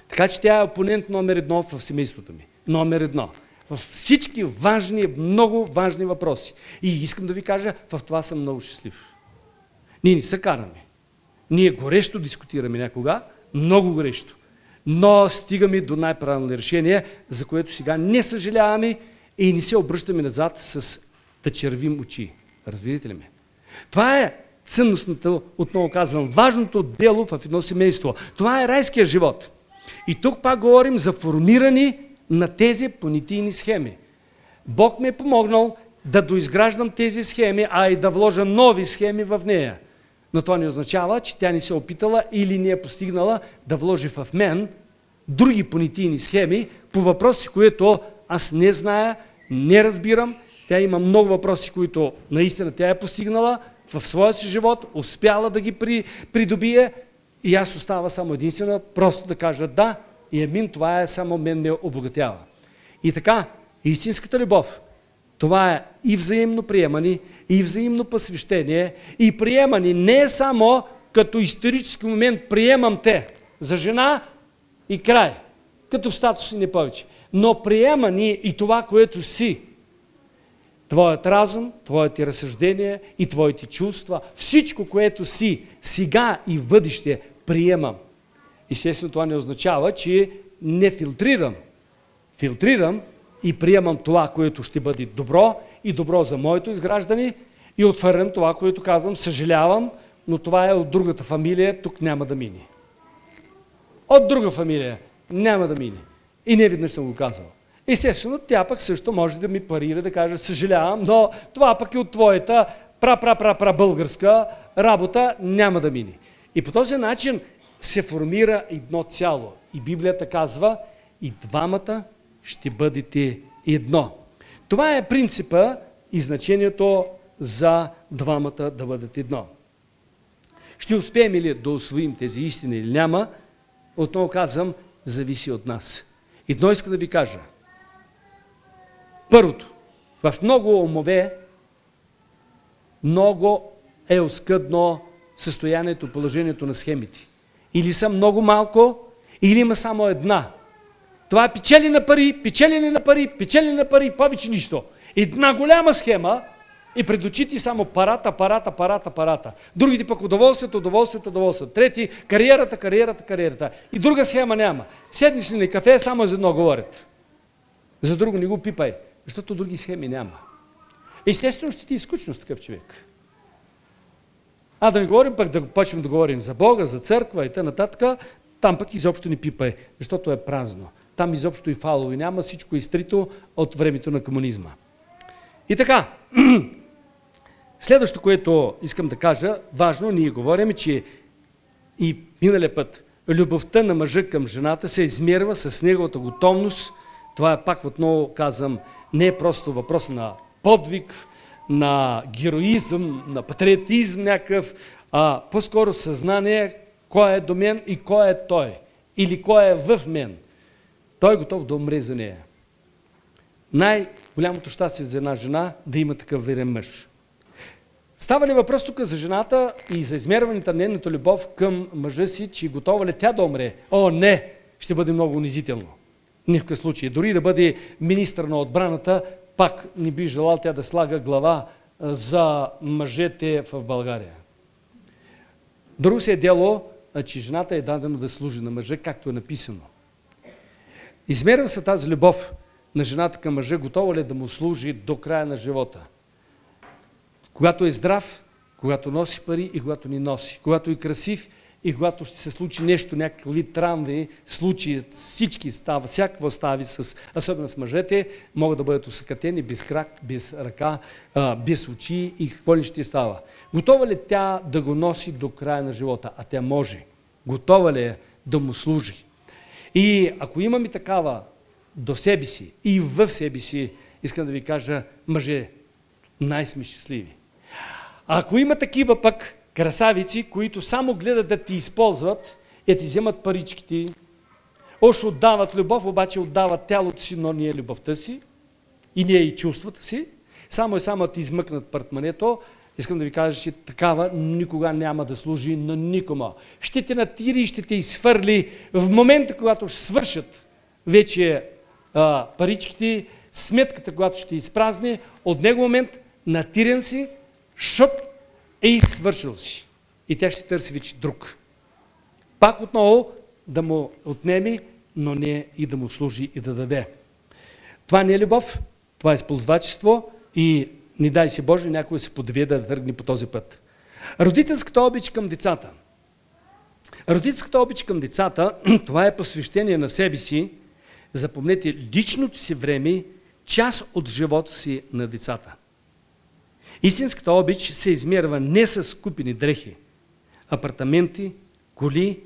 Така че тя е опонент номер 1 в семейството ми. Номер 1. В всички важни, много важни въпроси. И искам да ви кажа, в това съм много щастлив. Ние не се караме. Ние горещо дискутираме някога, много горещо. Но стигаме до най-правилни решения, за което сега не съжаляваме и не се обръщаме назад с да червим очи. Разбирате ли ме? Това е ценностното, отново казвам, важното дело в едно семейство. Това е райския живот. И тук пак говорим за формиране на тези понятийни схеми. Бог ме е помогнал да доизграждам тези схеми, а и да вложа нови схеми в нея. Но това не означава, че тя не се опитала или не е постигнала да вложи в мен други понятийни схеми по въпроси, които аз не зная, не разбирам. Тя има много въпроси, които наистина тя е постигнала в своя си живот, успяла да ги придобие и аз остава само единствено просто да кажа да и амин, това е само мен ме обогатява. И така, истинската любов, това е и взаимно приемане, и взаимно посвещение, и приемане не е само като исторически момент приемам те за жена и край, като статус и не повече, но приемане и това, което си. Твоят разум, твоите разсъждения и твоите чувства, всичко, което си, сега и в бъдеще, приемам. Естествено, това не означава, че не филтрирам. Филтрирам и приемам това, което ще бъде добро и добро за моето изграждане и отвърнем това, което казвам, съжалявам, но това е от другата фамилия, тук няма да мине. От друга фамилия няма да мине. И не веднъж съм го казал. Естествено, тя пък също може да ми парира, да каже, съжалявам, но това пък е от твоята българска работа, няма да мине. И по този начин се формира едно цяло. И Библията казва, и двамата ще бъдете едно. Това е принципа и значението за двамата да бъдат едно. Ще успеем ли да усвоим тези истини или няма, отново казвам, зависи от нас. Едно иска да ви кажа. Първото, в много умове, много е оскъдно състоянието, положението на схемите. Или са много малко, или има само една. Това е печели на пари, печели на пари, печели на пари, повече нищо. Една голяма схема и пред очите само парата. Другите пък удоволствието. Трети, кариерата. И друга схема няма. Седнеш ли на кафе, само за едно говорят. За друго не го пипай, защото други схеми няма. Естествено ще ти е скучно с такъв човек. А да не говорим пък, да почнем да говорим за Бога, за църква и т.н. Там пък изобщо не пипай, защото е празно. Там изобщо и фалови няма, всичко е изтрито от времето на комунизма. И така, следващото, което искам да кажа, важно, ние говорим, че и миналия път любовта на мъжа към жената се измерва с неговата готовност. Това е пак отново казвам, не е просто въпрос на подвиг, на героизъм, на патриотизм някакъв, а по-скоро съзнание кой е до мен и кой е той. Или кой е в мен. Той е готов да умре за нея. Най-голямото щастие за една жена да има такъв верен мъж. Става ли въпрос тук за жената и за измерването на нейната любов към мъжа си, че готова ли тя да умре? О, не! Ще бъде много унизително. Никакъв случай. Дори да бъде министър на отбраната, пак не би желал тя да слага глава за мъжете в България. Друго се е дело, че жената е дадено да служи на мъжа, както е написано. Измерва се тази любов на жената към мъжа, готова ли да му служи до края на живота. Когато е здрав, когато носи пари и когато не носи. Когато е красив и когато ще се случи нещо, някакви вид травми, случаи, всички става, всякакво стави, особено с мъжете, могат да бъдат усъкатени без крак, без ръка, без очи и какво ли ще става. Готова ли тя да го носи до края на живота? А тя може. Готова ли е да му служи? И ако имаме такава до себе си и в себе си, искам да ви кажа, мъже, най-сме щастливи. А ако има такива пък красавици, които само гледат да ти използват, и ти вземат паричките, още отдават любов, обаче отдават тялото си, но не е любовта си и не е и чувствата си, само ти измъкнат портмонето, Искам да ви кажа, че такава никога няма да служи на никома. Ще те натири и ще те изхвърли в момента, когато ще свършат вече паричките, сметката, която ще изпразни, от него момент натирен си, шъп и свършил си. И тя ще търси вече друг. Пак отново да му отнеми, но не и да му служи и да даде. Това не е любов, това е използвачество и не дай си Боже някой се подведе да тръгне по този път. Родителската обич към децата. Родителската обич към децата, това е посвещение на себе си, запомнете личното си време, част от живота си на децата. Истинската обич се измерва не с купени дрехи, апартаменти, коли,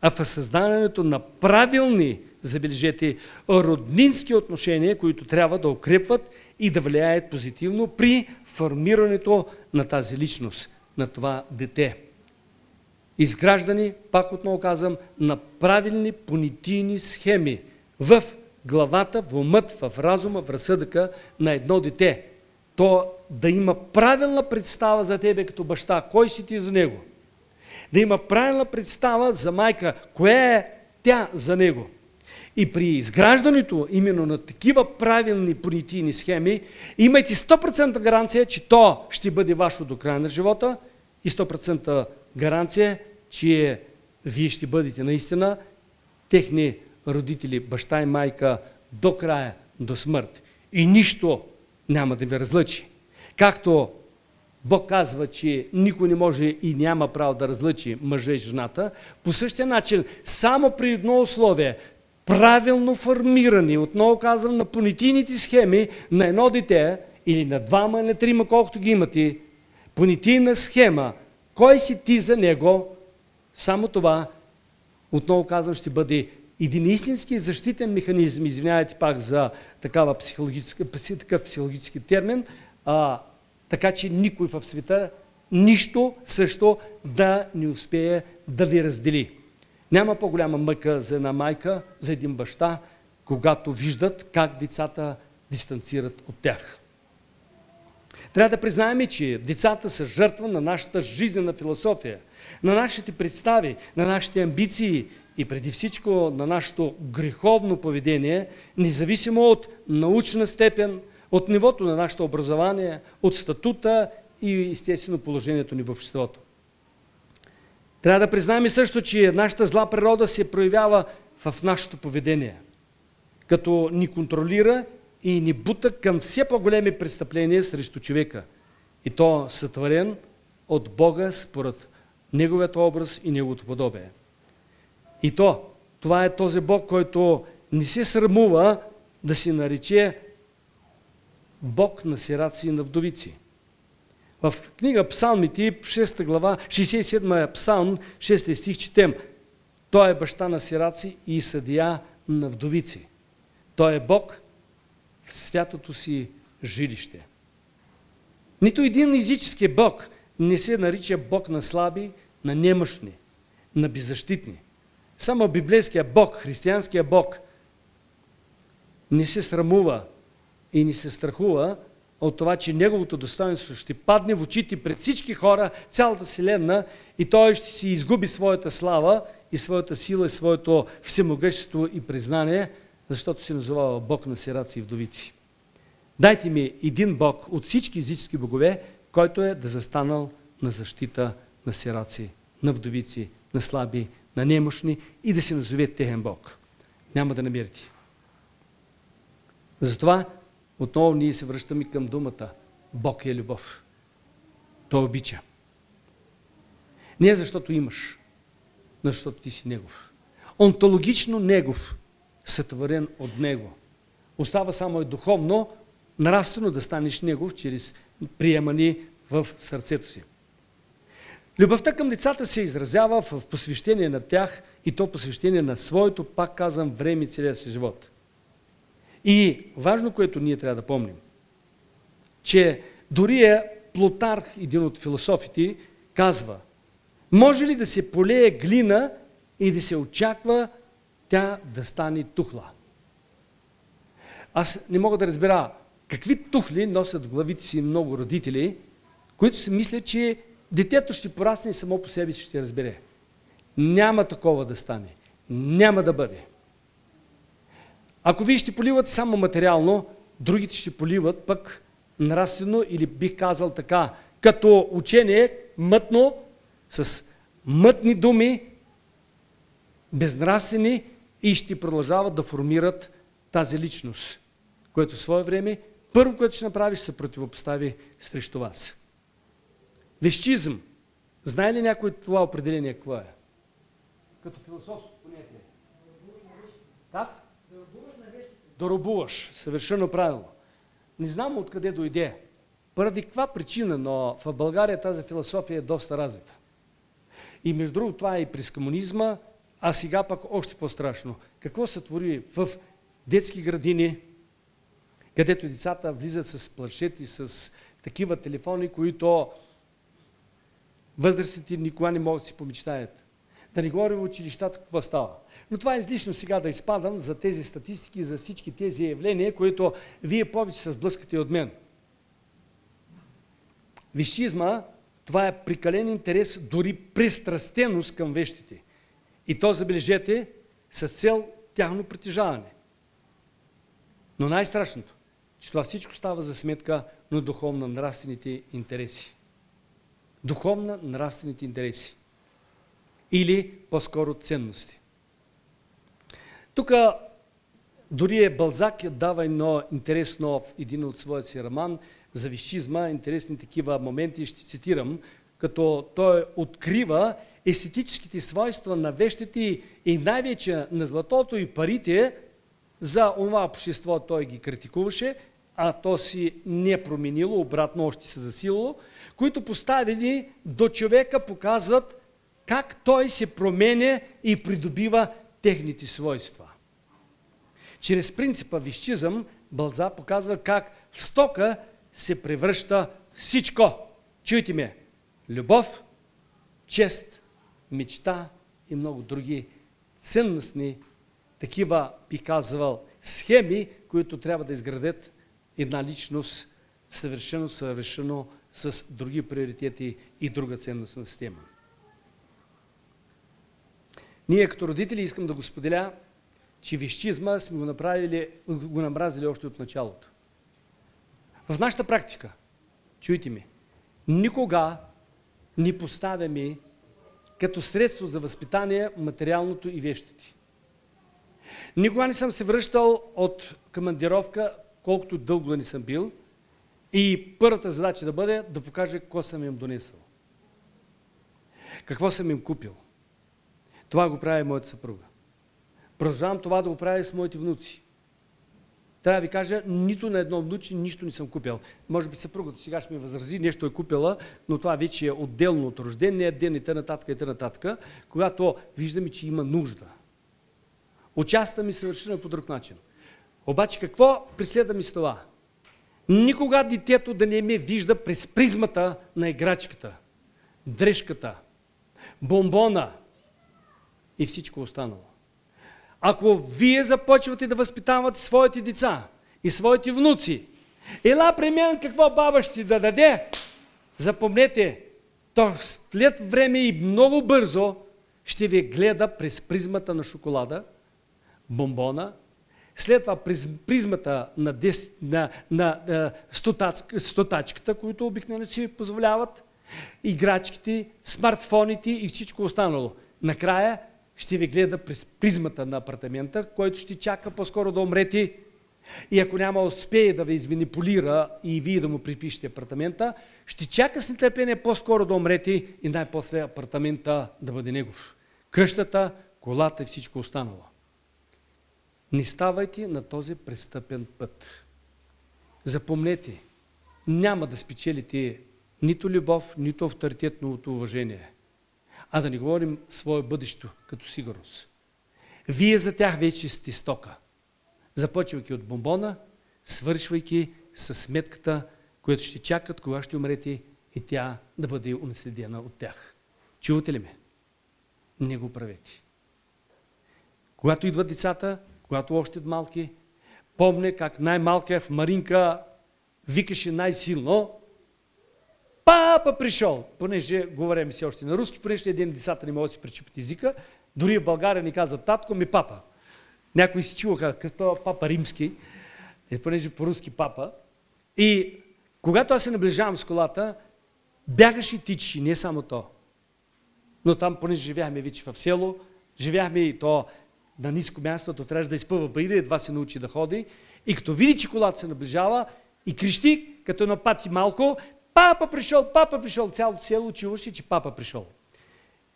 а в създаването на правилни, забележете, роднински отношения, които трябва да укрепват и да влияят позитивно при формирането на тази личност, на това дете. Изграждани, пак отново казвам, на правилни понятийни схеми в главата, в умът, в разума, в разсъдъка на едно дете. То да има правилна представа за тебе като баща, кой си ти за него. Да има правилна представа за майка, коя е тя за него. И при изграждането именно на такива правилни понятийни схеми, имайте 100% гаранция, че то ще бъде ваше до края на живота и 100% гаранция, че вие ще бъдете наистина техни родители, баща и майка до края, до смърт. И нищо няма да ви разлъчи. Както Бог казва, че никой не може и няма право да разлъчи мъжа и жената, по същия начин, само при едно условие, правилно формирани, отново казвам, на понятийните схеми на едно дете или на двама, или на трима, колкото ги имате, понятийна схема, кой си ти за него, само това, отново казвам, ще бъде един истински защитен механизъм, извинявайте пак за такъв психологически термин, така че никой в света нищо също да не успее да ви раздели. Няма по-голяма мъка за една майка, за един баща, когато виждат как децата дистанцират от тях. Трябва да признаем, че децата са жертва на нашата жизнена философия, на нашите представи, на нашите амбиции и преди всичко на нашето греховно поведение, независимо от научна степен, от нивото на нашето образование, от статута и естествено положението ни в обществото. Трябва да признаем също, че нашата зла природа се проявява в нашето поведение, като ни контролира и ни бута към все по-големи престъпления срещу човека. И то сътворен от Бога според Неговият образ и Неговото подобие. И това е този Бог, който не се срамува да се нарече Бог на сираци и на вдовици. В книга Псалмите, 6 глава, 67 псалм, 6 стих четем: Той е баща на сираци и съдия на вдовици. Той е Бог в святото си жилище. Нито един езически Бог не се нарича Бог на слаби, на немощни, на беззащитни. Само библейския Бог, християнския Бог не се срамува и не се страхува от това, че неговото достоинство ще падне в очите пред всички хора, цялата вселена, и той ще си изгуби своята слава и своята сила и своето всемогъщество и признание, защото се назовава Бог на сираци и вдовици. Дайте ми един Бог от всички езически богове, който е да застанал на защита на сираци, на вдовици, на слаби, на немощни и да се назове техен Бог. Няма да намерите. Затова отново ние се връщаме към думата Бог е любов. Той обича. Не защото имаш, но защото ти си Негов. Онтологично Негов, сътворен от Него. Остава само и духовно, нравствено да станеш Негов чрез приемане в сърцето си. Любовта към децата се изразява в посвещение на тях и то посвещение на своето, пак казвам, време и целия си живот. И важно, което ние трябва да помним, че дори Плутарх, един от философите, казва: може ли да се полее глина и да се очаква тя да стане тухла? Аз не мога да разбера какви тухли носят в главите си много родители, които си мислят, че детето ще порасне и само по себе си ще разбере. Няма такова да стане. Няма да бъде. Ако вие ще поливате само материално, другите ще поливат пък нравствено или бих казал така, като учение мътно, с мътни думи, безнравствени и ще продължават да формират тази личност, което в свое време първо, което ще направи, ще се противопостави срещу вас. Вещизъм. Знае ли някой това определение какво е? Като философско понятие. Как? Да робуваш. Съвършено правилно. Не знам откъде дойде. Поради каква причина, но в България тази философия е доста развита. И между другото това е и през комунизма, а сега пък още по-страшно. Какво се твори в детски градини, където децата влизат с планшети, с такива телефони, които възрастните никога не могат да си помечтаят. Да не говорим в училищата какво става. Но това е излишно сега да изпадам за тези статистики, за всички тези явления, които вие повече се сблъскате от мен. Висшизма, това е прекален интерес, дори пристрастеност към вещите. И то, забележете, с цел тяхно притежаване. Но най-страшното, че това всичко става за сметка на духовно-нравствените интереси. Духовно-нравствените интереси. Или по-скоро ценности. Тук дори Балзак дава едно интересно в един от своят си роман за висшизма, интересни такива моменти, ще цитирам, като той открива естетическите свойства на вещите и най-вече на златото и парите. За това общество той ги критикуваше, а то си не променило, обратно още се засилило, които поставили до човека показват как той се променя и придобива техните свойства. Чрез принципа висшизъм Балзак показва как в стока се превръща всичко. Чуйте ме, любов, чест, мечта и много други ценностни, такива, би казвал, схеми, които трябва да изградят една личност съвършено с други приоритети и друга ценностна система. Ние като родители искам да го споделя, че висшизма сме го намразили още от началото. В нашата практика, чуйте ми, никога не поставяме като средство за възпитание материалното и вещите. Никога не съм се връщал от командировка, колкото дълго да не съм бил, и първата задача да бъде да покажа какво съм им донесъл. Какво съм им купил. Това го прави моята съпруга. Продължавам това да го правя с моите внуци. Трябва да ви кажа, нито на едно внуче нищо не съм купил. Може би съпругата сега ще ми възрази, нещо е купила, но това вече е отделно от рождения ден и т.н. Когато виждаме, че има нужда. Участваме съвършено по друг начин. Обаче какво преследваме с това? Никога детето да не ме вижда през призмата на играчката, дрежката, бомбона и всичко останало. Ако вие започвате да възпитавате своите деца и своите внуци, ела при мен какво баба ще да даде, запомнете, то след време и много бързо ще ви гледа през призмата на шоколада, бомбона, след това през призмата на стотачката, които обикновено си позволяват, играчките, смартфоните и всичко останало. Накрая ще ви гледа през призмата на апартамента, който ще чака по-скоро да умрете. И ако няма успее да ви извениполира и вие да му припишете апартамента, ще чака с нетърпение по-скоро да умрете и най-после апартамента да бъде негов. Къщата, колата и всичко останало. Не ставайте на този престъпен път. Запомнете, няма да спечелите нито любов, нито авторитетното уважение. А да не говорим свое бъдеще като сигурност. Вие за тях вече сте стока. Започвайки от бомбона, свършвайки с сметката, която ще чакат, кога ще умрете и тя да бъде унаследена от тях. Чувате ли ме? Не го правете. Когато идват децата, когато още малки, помня как най-малкият в Маринка викаше най-силно Папа пришъл! Понеже говорим си още на руски, понеже един децата не могат да си пречупят езика, дори в България ни казват татко ми папа. Някои си чуваха като папа римски, понеже по-руски папа. И когато аз се наближавам с колата, бягаш и тичиш, не само то. Но там, понеже живяхме вече в село, живяхме и то на ниско място, то трябваше да изпъва пари, едва се научи да ходи. И като види, че колата се наближава и крещи, като напати малко, папа пришъл, цялото село чуваше, че папа пришъл.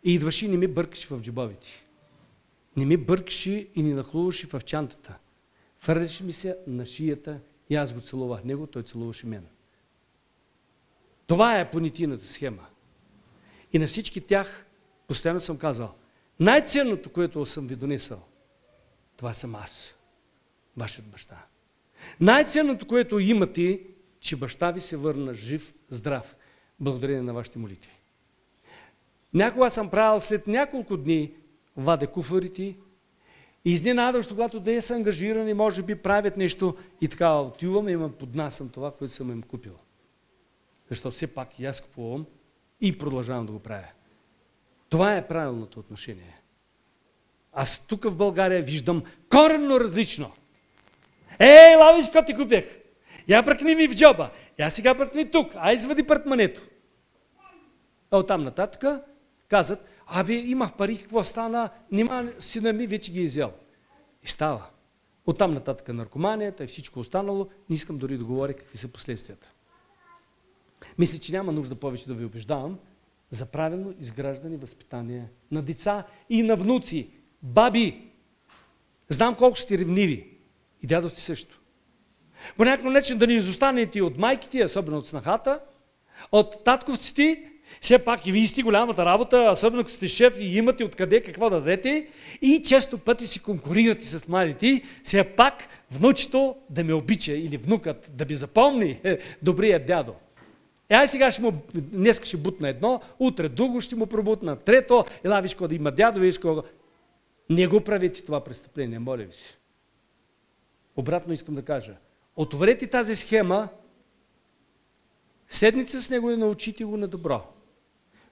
И идваше и не ми бъркаше в джобовете. Не ми бъркаше и ни нахлуваше в чантата. Фърляше ми се на шията и аз го целувах него, той целуваше мен. Това е понятийната схема. И на всички тях постоянно съм казал, най-ценното, което съм ви донесъл, това съм аз, вашият баща. Най-ценното, което имате, че баща ви се върна жив, здрав, благодарение на вашите молитви. Някога съм правил след няколко дни, вадя куфарите и изненадващо, когато да са ангажирани, може би правят нещо и така отивам и имам поднасям това, което съм им купил. Защото все пак и аз купувам и продължавам да го правя. Това е правилното отношение. Аз тук в България виждам коренно различно. Ей, лавиш, какво ти купих? Я пръкни ми в джоба. Я сега пръкни тук. А извади портмонето. А оттам нататък казват, имах пари, какво стана? Нима сина ми вече ги изял. И става. Оттам нататък наркоманията и всичко останало, не искам дори да говоря какви са последствията. Мисля, че няма нужда повече да ви убеждавам за правилно изграждане и възпитание на деца и на внуци. Баби, знам колко сте ревниви. И дядовци също. По някакъв начин да ни изостанете от майките, особено от снахата, от татковците, все пак и вие сте голямата работа, особено като сте шеф и имате откъде какво да дадете и често пъти си конкурирате с младите, все пак внучето да ме обича или внукът да ви запомни добрият дядо. Ай сега днес ще бутна едно, утре друго ще му пробутна, трето, ела виж да има дядо, виж кого. Не го правите това престъпление, моля ви се. Обратно искам да кажа, отворете тази схема, седните с него и научите го на добро.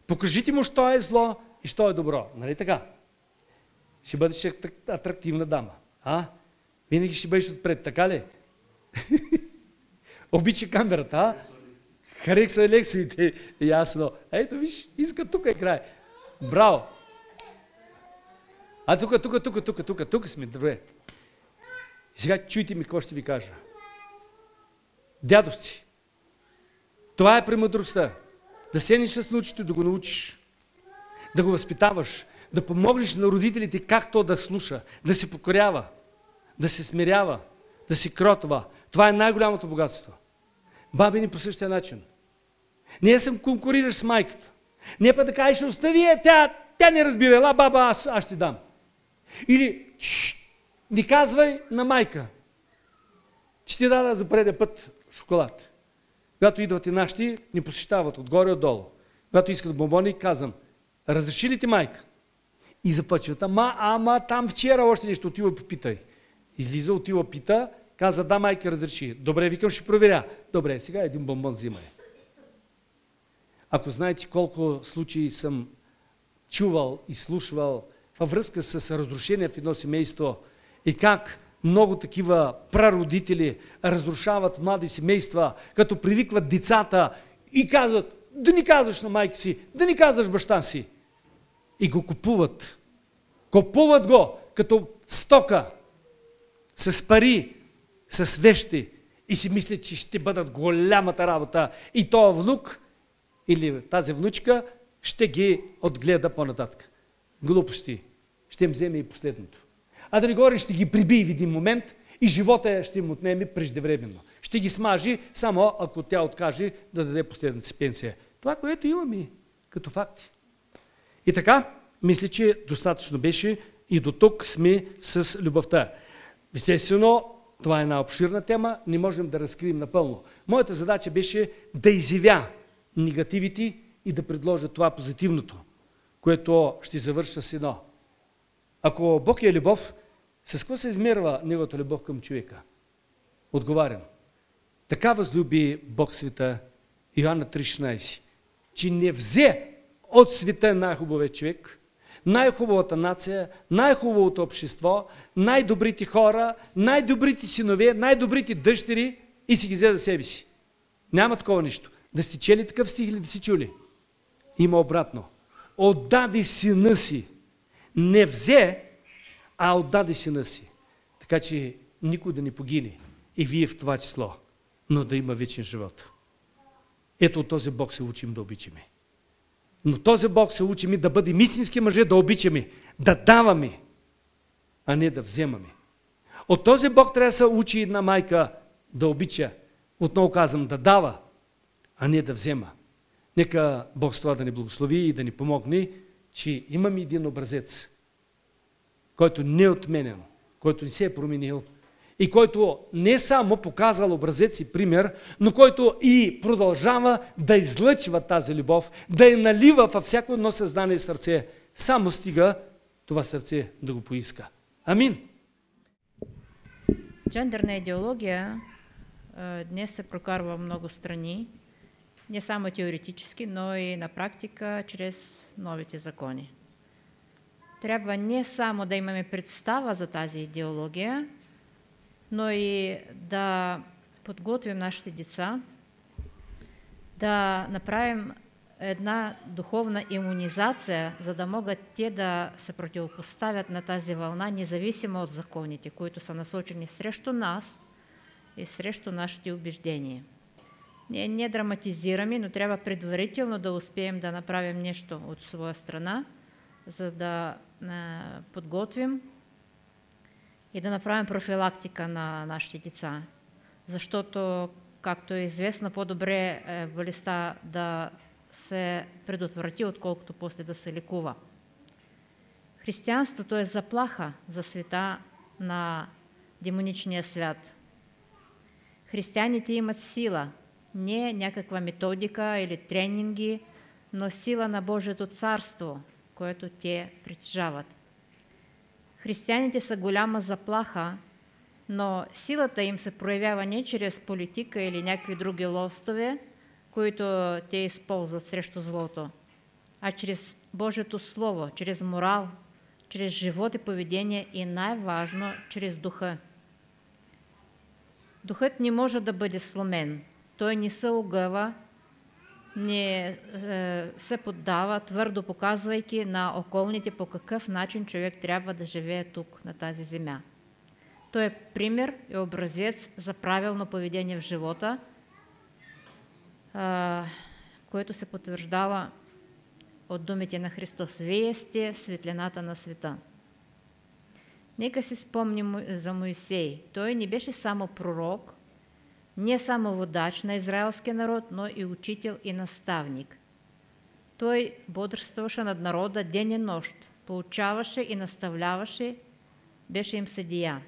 Покажите му, що е зло и що е добро. Нали така? Ще бъдеш атрактивна дама. Винаги ще бъдеш отпред, така ли? Обича камерата, Харесва лекциите. Ясно. Ето виж, иска тук е край. Браво! Тук сме, добре. И сега чуйте ми какво ще ви кажа. Дядовци, това е премъдростта. Да седнеш с внучето, да го научиш, да го възпитаваш, да помогнеш на родителите как то да слуша, да се покорява, да се смирява, да се кротва. Това е най-голямото богатство. Баби ни по същия начин. Ние съм конкурираш с майката. Не па да кажеш, остави я, тя не разбира, ела баба, аз ще дам. Или, не казвай на майка, че ти дада за преден път шоколад. Когато идват и нашите, ни посещават отгоре отдолу. Когато искат бомбони, казвам, разреши ли ти майка? И запъчват, ама там вчера още нещо, отива попитай. Излиза, отива, пита, каза, да, майка, разреши. Добре, викам, ще проверя. Добре, сега един бомбон взимай. Ако знаете колко случаи съм чувал и слушвал във връзка с разрушение в едно семейство и как много такива прародители разрушават млади семейства, като привикват децата и казват, да ни казваш на майка си, да ни казваш баща си. И го купуват. Купуват го като стока, с пари, с вещи и си мислят, че ще бъдат голямата работа и този внук или тази внучка ще ги отгледа по-нататък. Глупости. Ще им вземе и последното. А да не говори, ще ги прибие в един момент и живота ще им отнеме преждевременно. Ще ги смажи, само ако тя откаже да даде последната си пенсия. Това, което имаме като факти. И така, мисля, че достатъчно беше и до тук сме с любовта. Естествено, това е една обширна тема, не можем да разкрием напълно. Моята задача беше да изявя негативите и да предложа това позитивното, което ще завърша с едно. Ако Бог е любов, с какво се измерва неговата любов към човека? Отговарям. Така възлюби Бог света, Йоанна 3,16. че не взе от света най-хубавия човек, най-хубавата нация, най-хубавото общество, най-добрите хора, най-добрите синове, най-добрите дъщери и си ги взе за себе си. Няма такова нещо. Да сте чели такъв стих или да си чули? Има обратно. Отдаде сина си. Не взе, а отдаде сина си. Така че никой да не погине. И вие в това число. Но да има вечен живот. Ето от този Бог се учим да обичаме. Но този Бог се учим и да бъдем истински мъже, да обичаме, да даваме, а не да вземаме. От този Бог трябва да се учи една майка да обича. Отново казвам, да дава, а не да взема. Нека Бог с това да ни благослови и да ни помогне, че имаме един образец, който не е отменен, който не се е променил и който не само показал образец и пример, но който и продължава да излъчва тази любов, да я налива във всяко едно съзнание сърце. Само стига това сърце да го поиска. Амин. Джендерна идеология днес се прокарва в много страни, не само теоретически, но и на практика, чрез новите закони. Трябва не само да имаме представа за тази идеология, но и да подготвим нашите деца, да направим една духовна имунизация, за да могат те да се противопоставят на тази вълна, независимо от законите, които са насочени срещу нас и срещу нашите убеждения. Ние не драматизираме, но трябва предварително да успеем да направим нещо от своя страна, за да подготвим и да направим профилактика на нашите деца. Защото, както е известно, по-добре е болестта да се предотврати, отколкото после да се лекува. Християнството е заплаха за света на демоничния свят. Християните имат сила, не някаква методика или тренинги, но сила на Божието царство, което те притежават. Християните са голяма заплаха, но силата им се проявява не чрез политика или някакви други лостове, които те използват срещу злото, а чрез Божието Слово, чрез морал, чрез живот и поведение и най-важно, чрез духа. Духът не може да бъде сломен. Той не се огъва, не се поддава, твърдо показвайки на околните по какъв начин човек трябва да живее тук, на тази земя. Той е пример и образец за правилно поведение в живота, което се потвърждава от думите на Христос. Вие сте светлината на света. Нека си спомним за Моисей. Той не беше само пророк, не само водач на израелския народ, но и учител и наставник. Той бодрствуваше над народа ден и нощ, поучаваше и наставляваше, беше им съдия.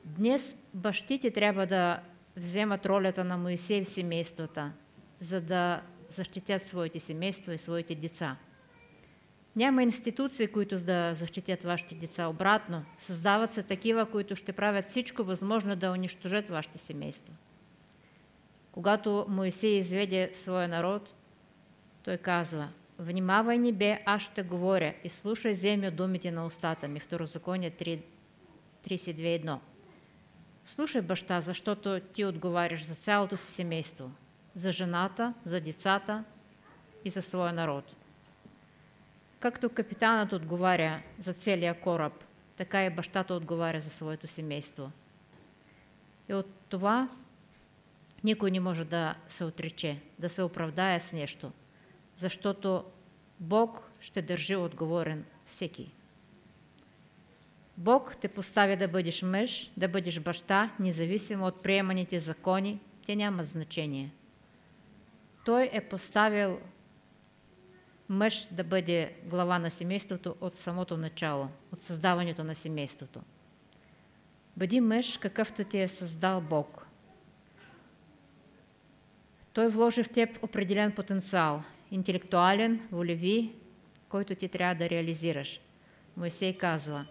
Днес бащите трябва да вземат ролята на Моисей в семействата, за да защитят своите семейства и своите деца. Няма институции, които да защитят вашите деца. Обратно, създават се такива, които ще правят всичко възможно да унищожат вашите семейства. Когато Моисей изведе своя народ, той казва: внимавай, небе, аз ще говоря и слушай, земя, думите на устата ми. Второзаконие 32:1. Слушай, баща, защото ти отговаряш за цялото си семейство, за жената, за децата и за своя народ. Както капитанът отговаря за целия кораб, така и бащата отговаря за своето семейство. И от това никой не може да се отрече, да се оправдае с нещо, защото Бог ще държи отговорен всеки. Бог те поставя да бъдеш мъж, да бъдеш баща, независимо от приеманите закони, те нямат значение. Той е поставил мъж да бъде глава на семейството от самото начало, от създаването на семейството. Бъди мъж, какъвто ти е създал Бог. Той вложи в теб определен потенциал, интелектуален, волеви, който ти трябва да реализираш. Моисей казва: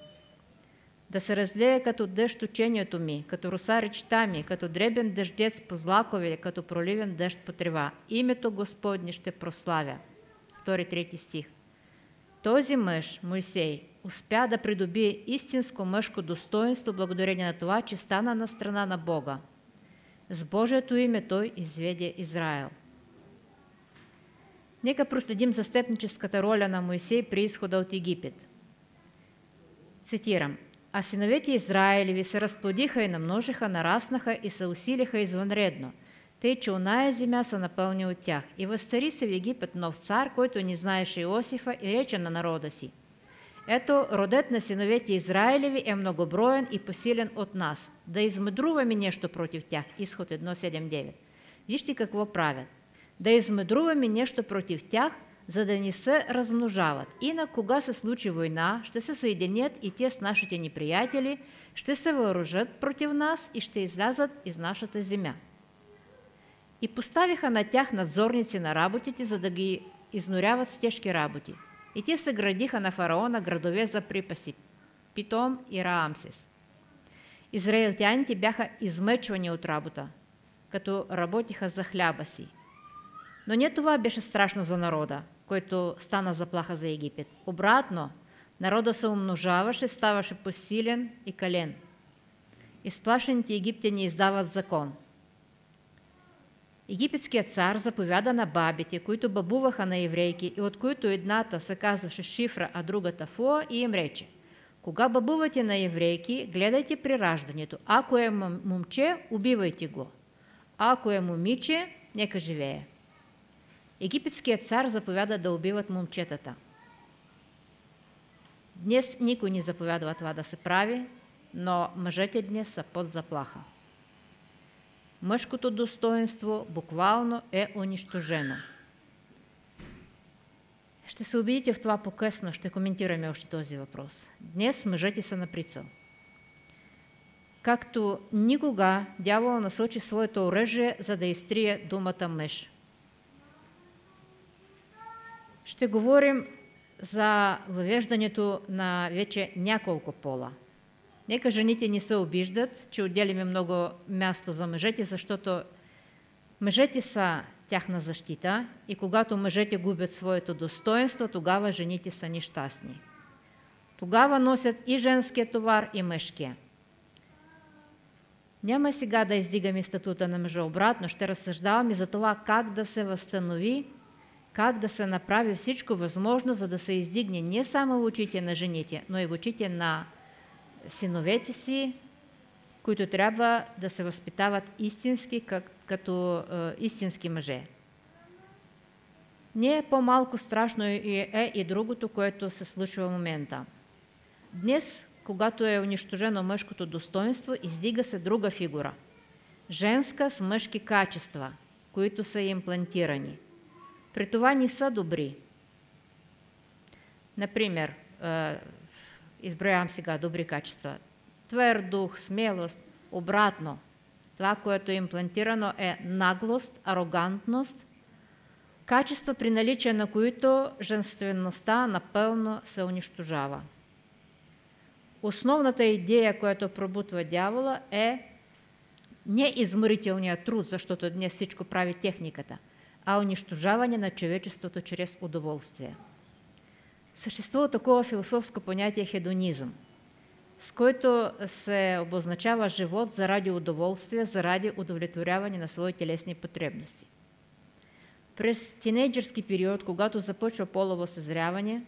да се разлее като дъжд учението ми, като роса речта ми, като дребен дъждец по злакове, като проливен дъжд по трева. Името Господне ще прославя. 2-3 стих. Този мъж, Моисей, успя да придобие истинско мъжко достоинство благодарение на това, че стана на страна на Бога. С Божието име той изведе Израел. Нека проследим застъпническата роля на Моисей при изхода от Египет. Цитирам. А синовете Израилеви се разплодиха и намножиха, нараснаха и се усилиха извънредно, тъй че оная земя се напълни от тях. И възцари се в Египет нов цар, който не знаеше Иосифа, и рече на народа си: ето, родът на синовете Израилеви е многоброен и посилен от нас. Да измъдруваме нещо против тях. Изход 1.7.9. Вижте какво правят. Да измъдруваме нещо против тях, за да не се размножават. Инак, кога се случи война, ще се съединят и те с нашите неприятели, ще се въоръжат против нас и ще излязат из нашата земя. И поставиха на тях надзорници на работите, за да ги изнуряват с тежки работи. И те съградиха на фараона градове за припаси – Питом и Раамсес. Израелтяните бяха измъчвани от работа, като работиха за хляба си. Но не това беше страшно за народа, който стана заплаха за Египет. Обратно, народа се умножаваше, ставаше посилен и кален. Изплашените египтяни издават закон. Египетският цар заповяда на бабите, които бабуваха на еврейки и от които едната се казваше Шифра, а другата Фуа, и им рече: кога бабувате на еврейки, гледайте при раждането. Ако е момче, убивайте го. Ако е момиче, нека живее. Египетският цар заповяда да убиват момчетата. Днес никой не заповядва това да се прави, но мъжете днес са под заплаха. Мъжкото достоинство буквално е унищожено. Ще се убедите в това по-късно, ще коментираме още този въпрос. Днес мъжете са на прицел. Както никога, дявол насочи своето оръжие, за да изтрие думата мъж. Ще говорим за въвеждането на вече няколко пола. Нека жените не се обиждат, че отделяме много място за мъжете, защото мъжете са тяхна защита и когато мъжете губят своето достоинство, тогава жените са нещастни. Тогава носят и женския товар, и мъжкия. Няма сега да издигаме статута на мъжа, обратно, ще разсъждаваме за това как да се възстанови, как да се направи всичко възможно, за да се издигне не само в очите на жените, но и в очите на синовете си, които трябва да се възпитават истински, като истински мъже. Не е по-малко страшно и другото, което се случва в момента. Днес, когато е унищожено мъжкото достоинство, издига се друга фигура. Женска с мъжки качества, които са имплантирани. При това не са добри. Например, изброявам сега добри качества. Твърд дух, смелост, обратно. Това, което е имплантирано, е наглост, арогантност, качества, при наличие на които женствеността напълно се унищожава. Основната идея, която пробутва дявола, е не изморителният труд, защото днес всичко прави техниката, а унищожаване на човечеството чрез удоволствие. Съществува такова философско понятие хедонизъм, с който се обозначава живот заради удоволствие, заради удовлетворяване на свои телесни потребности. През тинейджърски период, когато започва полово съзряване,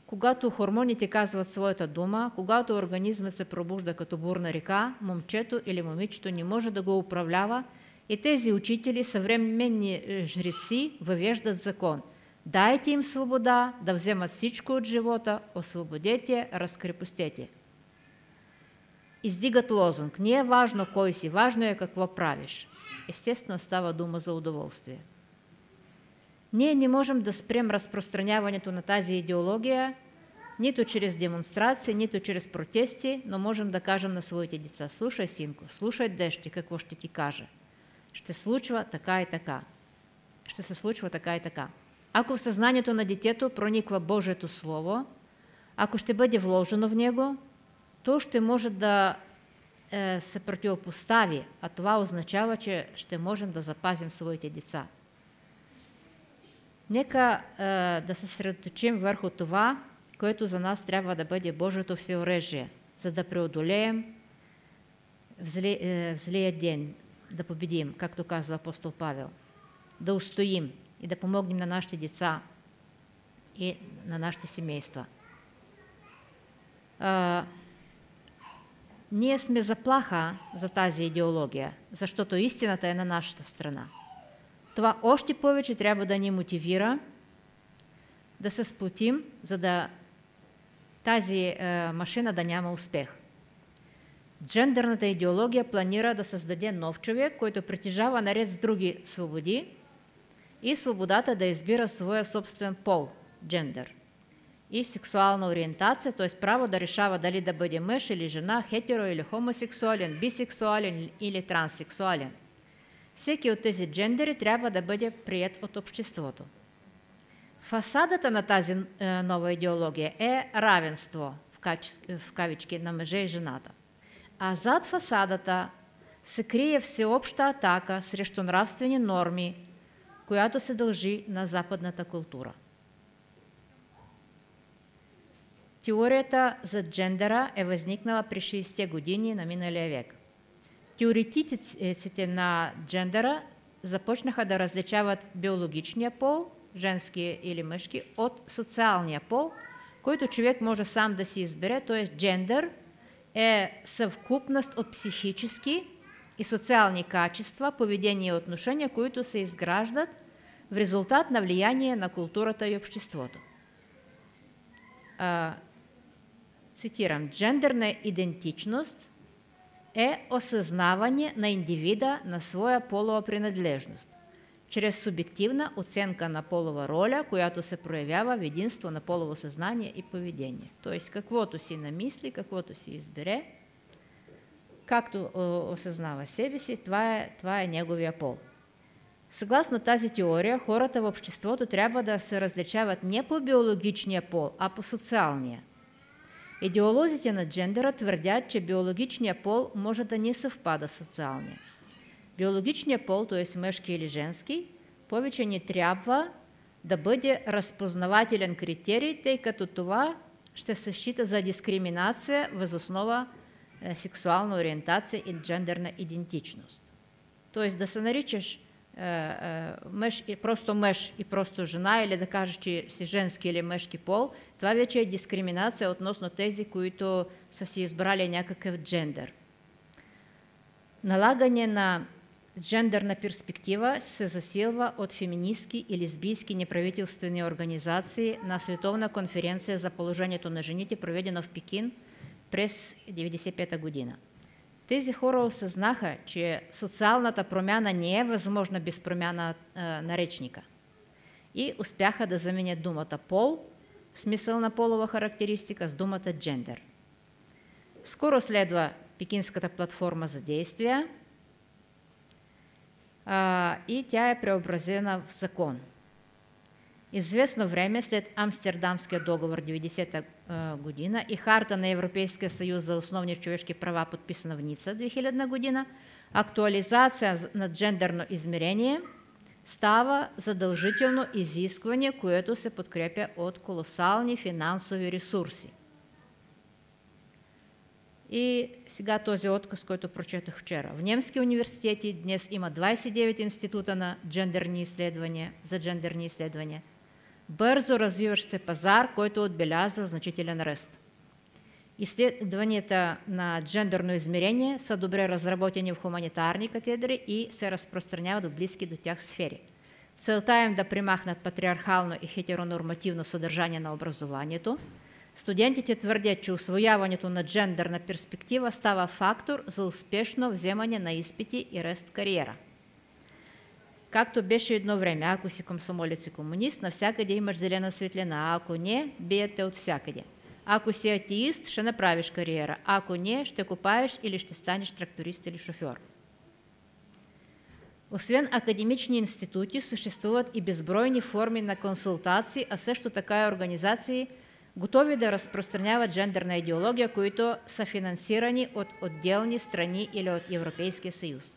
когато хормоните казват своята дума, когато организмът се пробужда като бурна река, момчето или момичето не може да го управлява и тези учители, съвременни жреци, въвеждат закон. Дайте им свобода да вземат всичко от живота, освободете, разкрепостете. Издигат лозунг. Не е важно кой си, важно е какво правиш. Естествено става дума за удоволствие. Ние не можем да спрем разпространяването на тази идеология нито чрез демонстрации, нито чрез протести, но можем да кажем на своите деца: слушай, синко, слушай, дъщи, какво ще ти кажа. Ще случва така и така. Ще се случва така и така. Ако в съзнанието на детето прониква Божието Слово, ако ще бъде вложено в него, то ще може да се противопостави, а това означава, че ще можем да запазим своите деца. Нека да се съсредоточим върху това, което за нас трябва да бъде Божието всеоръжие, за да преодолеем в злия ден, да победим, както казва апостол Павел, да устоим и да помогнем на нашите деца и на нашите семейства. Ние сме заплаха за тази идеология, защото истината е на нашата страна. Това още повече трябва да ни мотивира да се сплотим, за да тази машина да няма успех. Джендерната идеология планира да създаде нов човек, който притежава наред с други свободи и свободата да избира своя собствен пол, джендер, и сексуална ориентация, т.е. право да решава дали да бъде мъж или жена, хетеро или хомосексуален, бисексуален или транссексуален. Всеки от тези джендери трябва да бъде приет от обществото. Фасадата на тази нова идеология е равенство, в кавички, на мъжа и жената. А зад фасадата се крие всеобща атака срещу нравствени норми, която се дължи на западната култура. Теорията за джендера е възникнала през 60-те години на миналия век. Теоретиците на джендера започнаха да различават биологичния пол, женски или мъжки, от социалния пол, който човек може сам да си избере, т.е. джендер е съвкупност от психически и социални качества, поведение и отношения, които се изграждат в резултат на влияние на културата и обществото. Цитирам: джендерна идентичност е осъзнаване на индивида на своя полова принадлежност, чрез субективна оценка на полова роля, която се проявява в единство на полово съзнание и поведение. Тоест, каквото си намисли, каквото си избере, както осъзнава себе си, това е неговия пол. Съгласно тази теория, хората в обществото трябва да се различават не по биологичния пол, а по социалния. Идеолозите на джендера твърдят, че биологичният пол може да не съвпада с социалния. Биологичният пол, т.е. мъжки или женски, повече не трябва да бъде разпознавателен критерий, тъй като това ще се счита за дискриминация въз основа сексуална ориентация и джендерна идентичност. Т.е. да се наричаш мъж и просто жена, или да кажеш, че си женски или мъжки пол, това вече е дискриминация относно тези, които са си избрали някакъв джендер. Налагане на джендерна перспектива се засилва от феминистки и лесбийски неправителствени организации на Световна конференция за положението на жените, проведена в Пекин през 1995 година. Тези хора осъзнаха, че социалната промяна не е възможна без промяна на речника и успяха да заменят думата пол, в смисъл на полова характеристика, с думата джендер. Скоро следва Пекинската платформа за действия и тя е преобразена в закон. Известно време след Амстердамския договор 1990 година и Харта на Европейския съюз за основни човешки права, подписана в Ница 2000 година, актуализация на джендерно измерение става задължително изискване, което се подкрепя от колосални финансови ресурси. И сега този отказ, който прочетох вчера. В немски университети днес има 29 института на джендерни изследвания, за джендерни изследвания. Бързо развиващ се пазар, който отбелязва значителен ръст. Изследванията на джендерно измерение са добре разработени в хуманитарни катедри и се разпространяват в близки до тях сфери. Целта им да примахнат патриархално и хетеронормативно съдържание на образованието. Студентите твърдят, че усвояването на джендерна перспектива става фактор за успешно вземане на изпити и ръст в кариера. Както беше едно време, ако си комсомолец и комунист, навсякъде имаш зелена светлина, а ако не, бият те от всякъде. Ако си атеист, ще направиш кариера, ако не, ще копаеш или ще станеш тракторист или шофьор. Освен академични институти, съществуват и безбройни форми на консултации, а също така и организации готови да разпространяват джендерна идеология, които са финансирани от отделни страни или от Европейския съюз.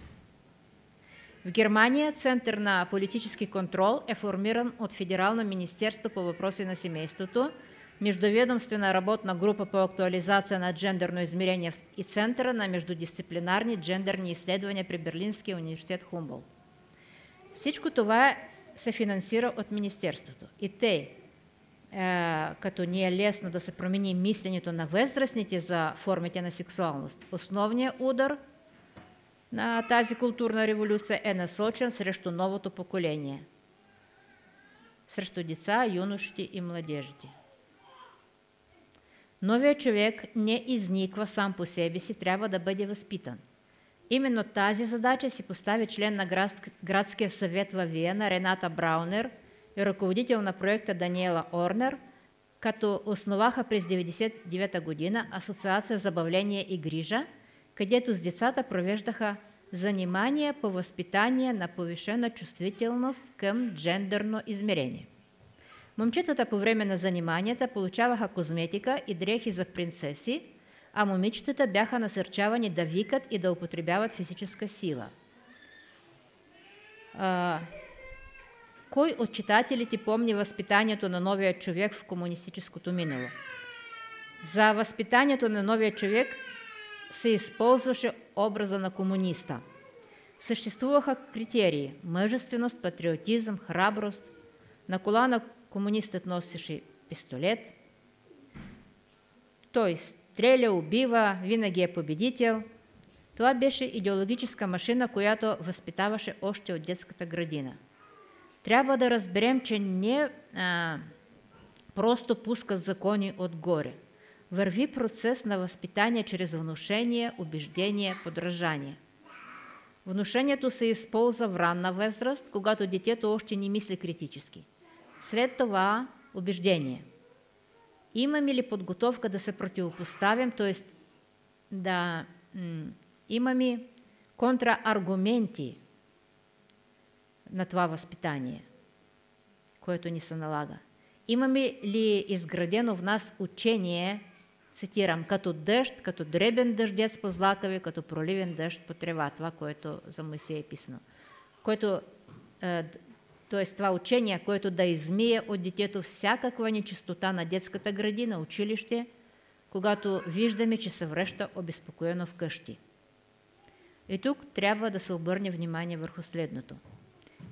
В Германия Център на политически контрол е формиран от Федерално министерство по въпроси на семейството, Междуведомствена работна група по актуализация на джендерно измерение и Центъра на междудисциплинарни джендерни изследвания при Берлинския университет Хумболт. Всичко това се финансира от Министерството. И те, като не е лесно да се промени мисленето на възрастните за формите на сексуалност, основният удар на тази културна революция е насочен срещу новото поколение, срещу деца, юношите и младежите. Новият човек не изниква сам по себе си, трябва да бъде възпитан. Именно тази задача си постави член на градския съвет във Виена Рената Браунер и ръководител на проекта Даниела Орнер, като основаха през 1999 година Асоциация Забавление и грижа, където с децата провеждаха занимания по възпитание на повишена чувствителност към джендерно измерение. Момчетата по време на заниманията получаваха козметика и дрехи за принцеси, а момичетата бяха насърчавани да викат и да употребяват физическа сила. Кой от читателите помни възпитанието на новия човек в комунистическото минало? За възпитанието на новия човек се използваше образа на комуниста. Съществуваха критерии – мъжественост, патриотизъм, храброст. На кола на комунистът носеше пистолет. Той стреля, убива, винаги е победител. Това беше идеологическа машина, която възпитаваше още от детската градина. Трябва да разберем, че не просто пускат закони отгоре. Върви процес на възпитание чрез внушение, убеждение, подражание. Внушението се използва в ранна възраст, когато детето още не мисли критически. След това убеждение. Имаме ли подготовка да се противопоставим, т.е. да имаме контрааргументи на това възпитание, което ни се налага? Имаме ли изградено в нас учение, цитирам, като дъжд, като дребен дъждец по злакави, като проливен дъжд по трева, това, което за Моисей е писано. Т.е. това учение, което да измие от детето всякаква нечистота на детската градина, училище, когато виждаме, че се връща обезпокоено вкъщи. И тук трябва да се обърне внимание върху следното.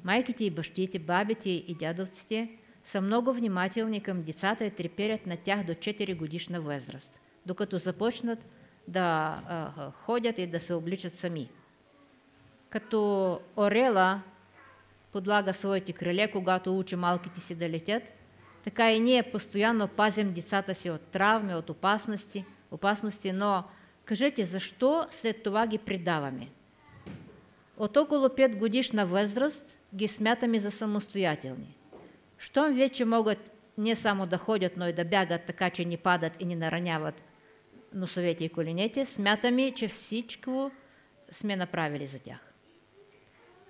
Майките и бащите, бабите и дядовците са много внимателни към децата и треперят на тях до 4 годишна възраст, докато започнат да ходят и да се обличат сами. Като орела подлага своите криле, когато учи малките си да летят, така и ние постоянно пазим децата си от травми, от опасности, но кажете, защо след това ги предаваме? От около 5 годишна възраст ги смятаме за самостоятелни. Щом вече могат не само да ходят, но и да бягат, така че не падат и не нараняват носовете и коленете, смятаме, че всичко сме направили за тях.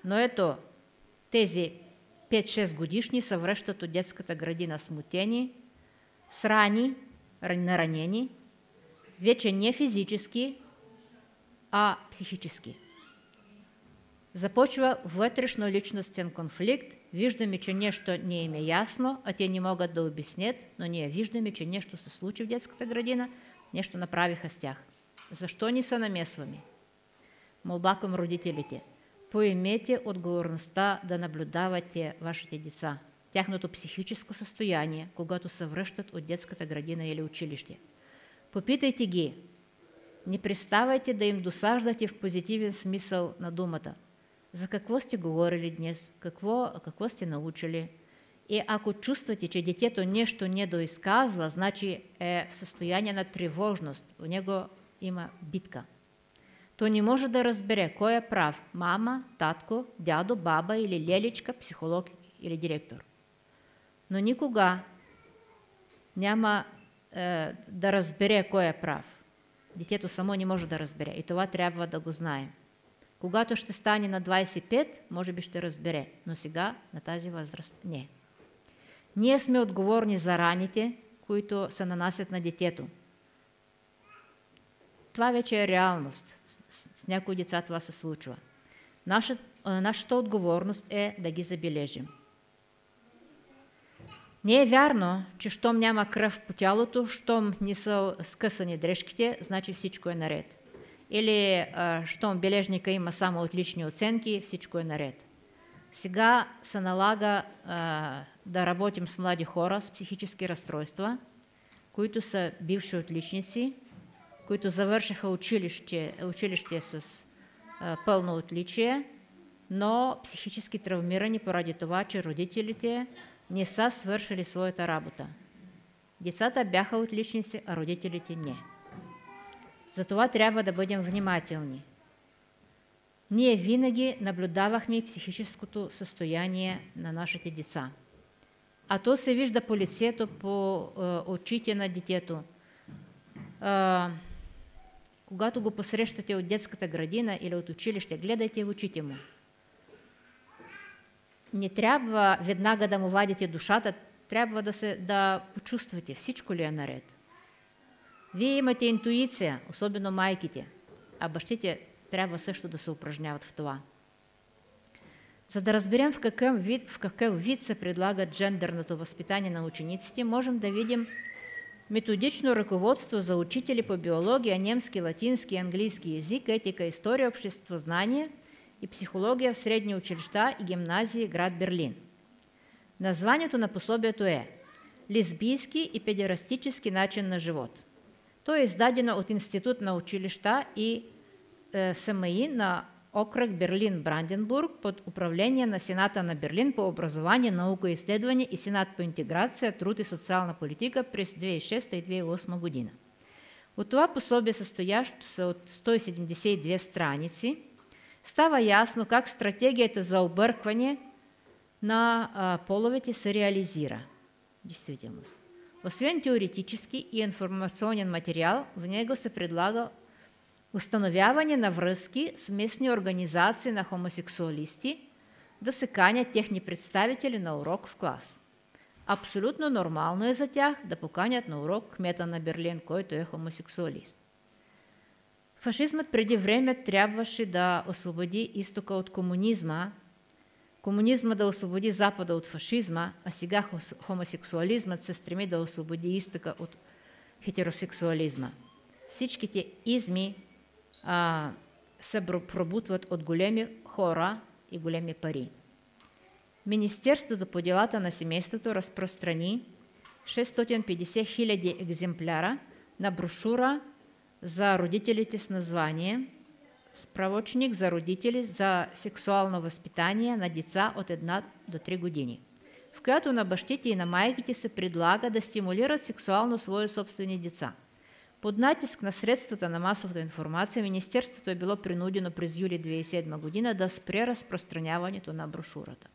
Но ето, тези 5-6 годишни се връщат от детската градина смутени, срани, наранени, вече не физически, а психически. Започва вътрешно-личностен конфликт, виждаме, че нещо не им е ясно, а те не могат да обяснят, но ние виждаме, че нещо се случи в детската градина, нещо направиха с тях. Защо ни се намесваме? Молба към родителите. Поемете отговорността да наблюдавате вашите деца, тяхното психическо състояние, когато се връщат от детската градина или училище. Попитайте ги, не преставайте да им досаждате в позитивен смисъл на думата. За какво сте говорили днес, какво сте научили? И ако чувствате, че детето нещо не доизказва, значи е в състояние на тревожност, у него има битка. То не може да разбере кой е прав – мама, татко, дядо, баба или леличка, психолог или директор. Но никога няма да разбере кой е прав. Детето само не може да разбере и това трябва да го знаем. Когато ще стане на 25, може би ще разбере, но сега на тази възраст не. Ние сме отговорни за раните, които се нанасят на детето. Това вече е реалност. С някои деца това се случва. Нашата отговорност е да ги забележим. Не е вярно, че щом няма кръв по тялото, щом не са скъсани дрежките, значи всичко е наред. Или щом бележника има само отлични оценки, всичко е наред. Сега се налага да работим с млади хора с психически разстройства, които са бивши отличници, които завършиха училище с пълно отличие, но психически травмирани поради това, че родителите не са свършили своята работа. Децата бяха отличници, а родителите не. Затова трябва да бъдем внимателни. Ние винаги наблюдавахме психическото състояние на нашите деца. А то се вижда по лицето, по очите на детето. Когато го посрещате от детската градина или от училище, гледайте в очите му. Не трябва веднага да му вадите душата, трябва да почувствате всичко ли е наред. Вие имате интуиция, особено майките, а бащите трябва също да се упражняват в това. За да разберем в какъв вид се предлага джендерното възпитание на учениците, можем да видим методично ръководство за учители по биология, немски, латински, английски език, етика, история, обществознание и психология в средни училища и гимназии град Берлин. Названието на пособието е «Лесбийски и педерастически начин на живот». То е издадено от Институт на училища и СМИ на окръг Берлин-Бранденбург под управление на Сената на Берлин по образование, наука и изследване и Сенат по интеграция, труд и социална политика през 2006 и 2008 година. От това пособие, състоящо се от 172 страници, става ясно как стратегията за объркване на половете се реализира. Действителност. Освен теоретически и информационен материал, в него се предлага установяване на връзки с местни организации на хомосексуалисти, да се канят техни представители на урок в клас. Абсолютно нормално е за тях да поканят на урок кмета на Берлин, който е хомосексуалист. Фашизмът преди време трябваше да освободи изтока от комунизма, комунизма да освободи Запада от фашизма, а сега хомосексуализмът се стреми да освободи изтока от хетеросексуализма. Всичките изми се пробутват от големи хора и големи пари. Министерството по делата на семейството разпространи 650 000 екземпляра на брошура за родителите с название «Справочник за родители за сексуално възпитание на деца от 1 до 3 години», в която на бащите и на майките се предлага да стимулират сексуално свои собствени деца. Под натиск на средствата на масовата информация, Министерството е било принудено през юли 2007 година да спре разпространяването на брошурата.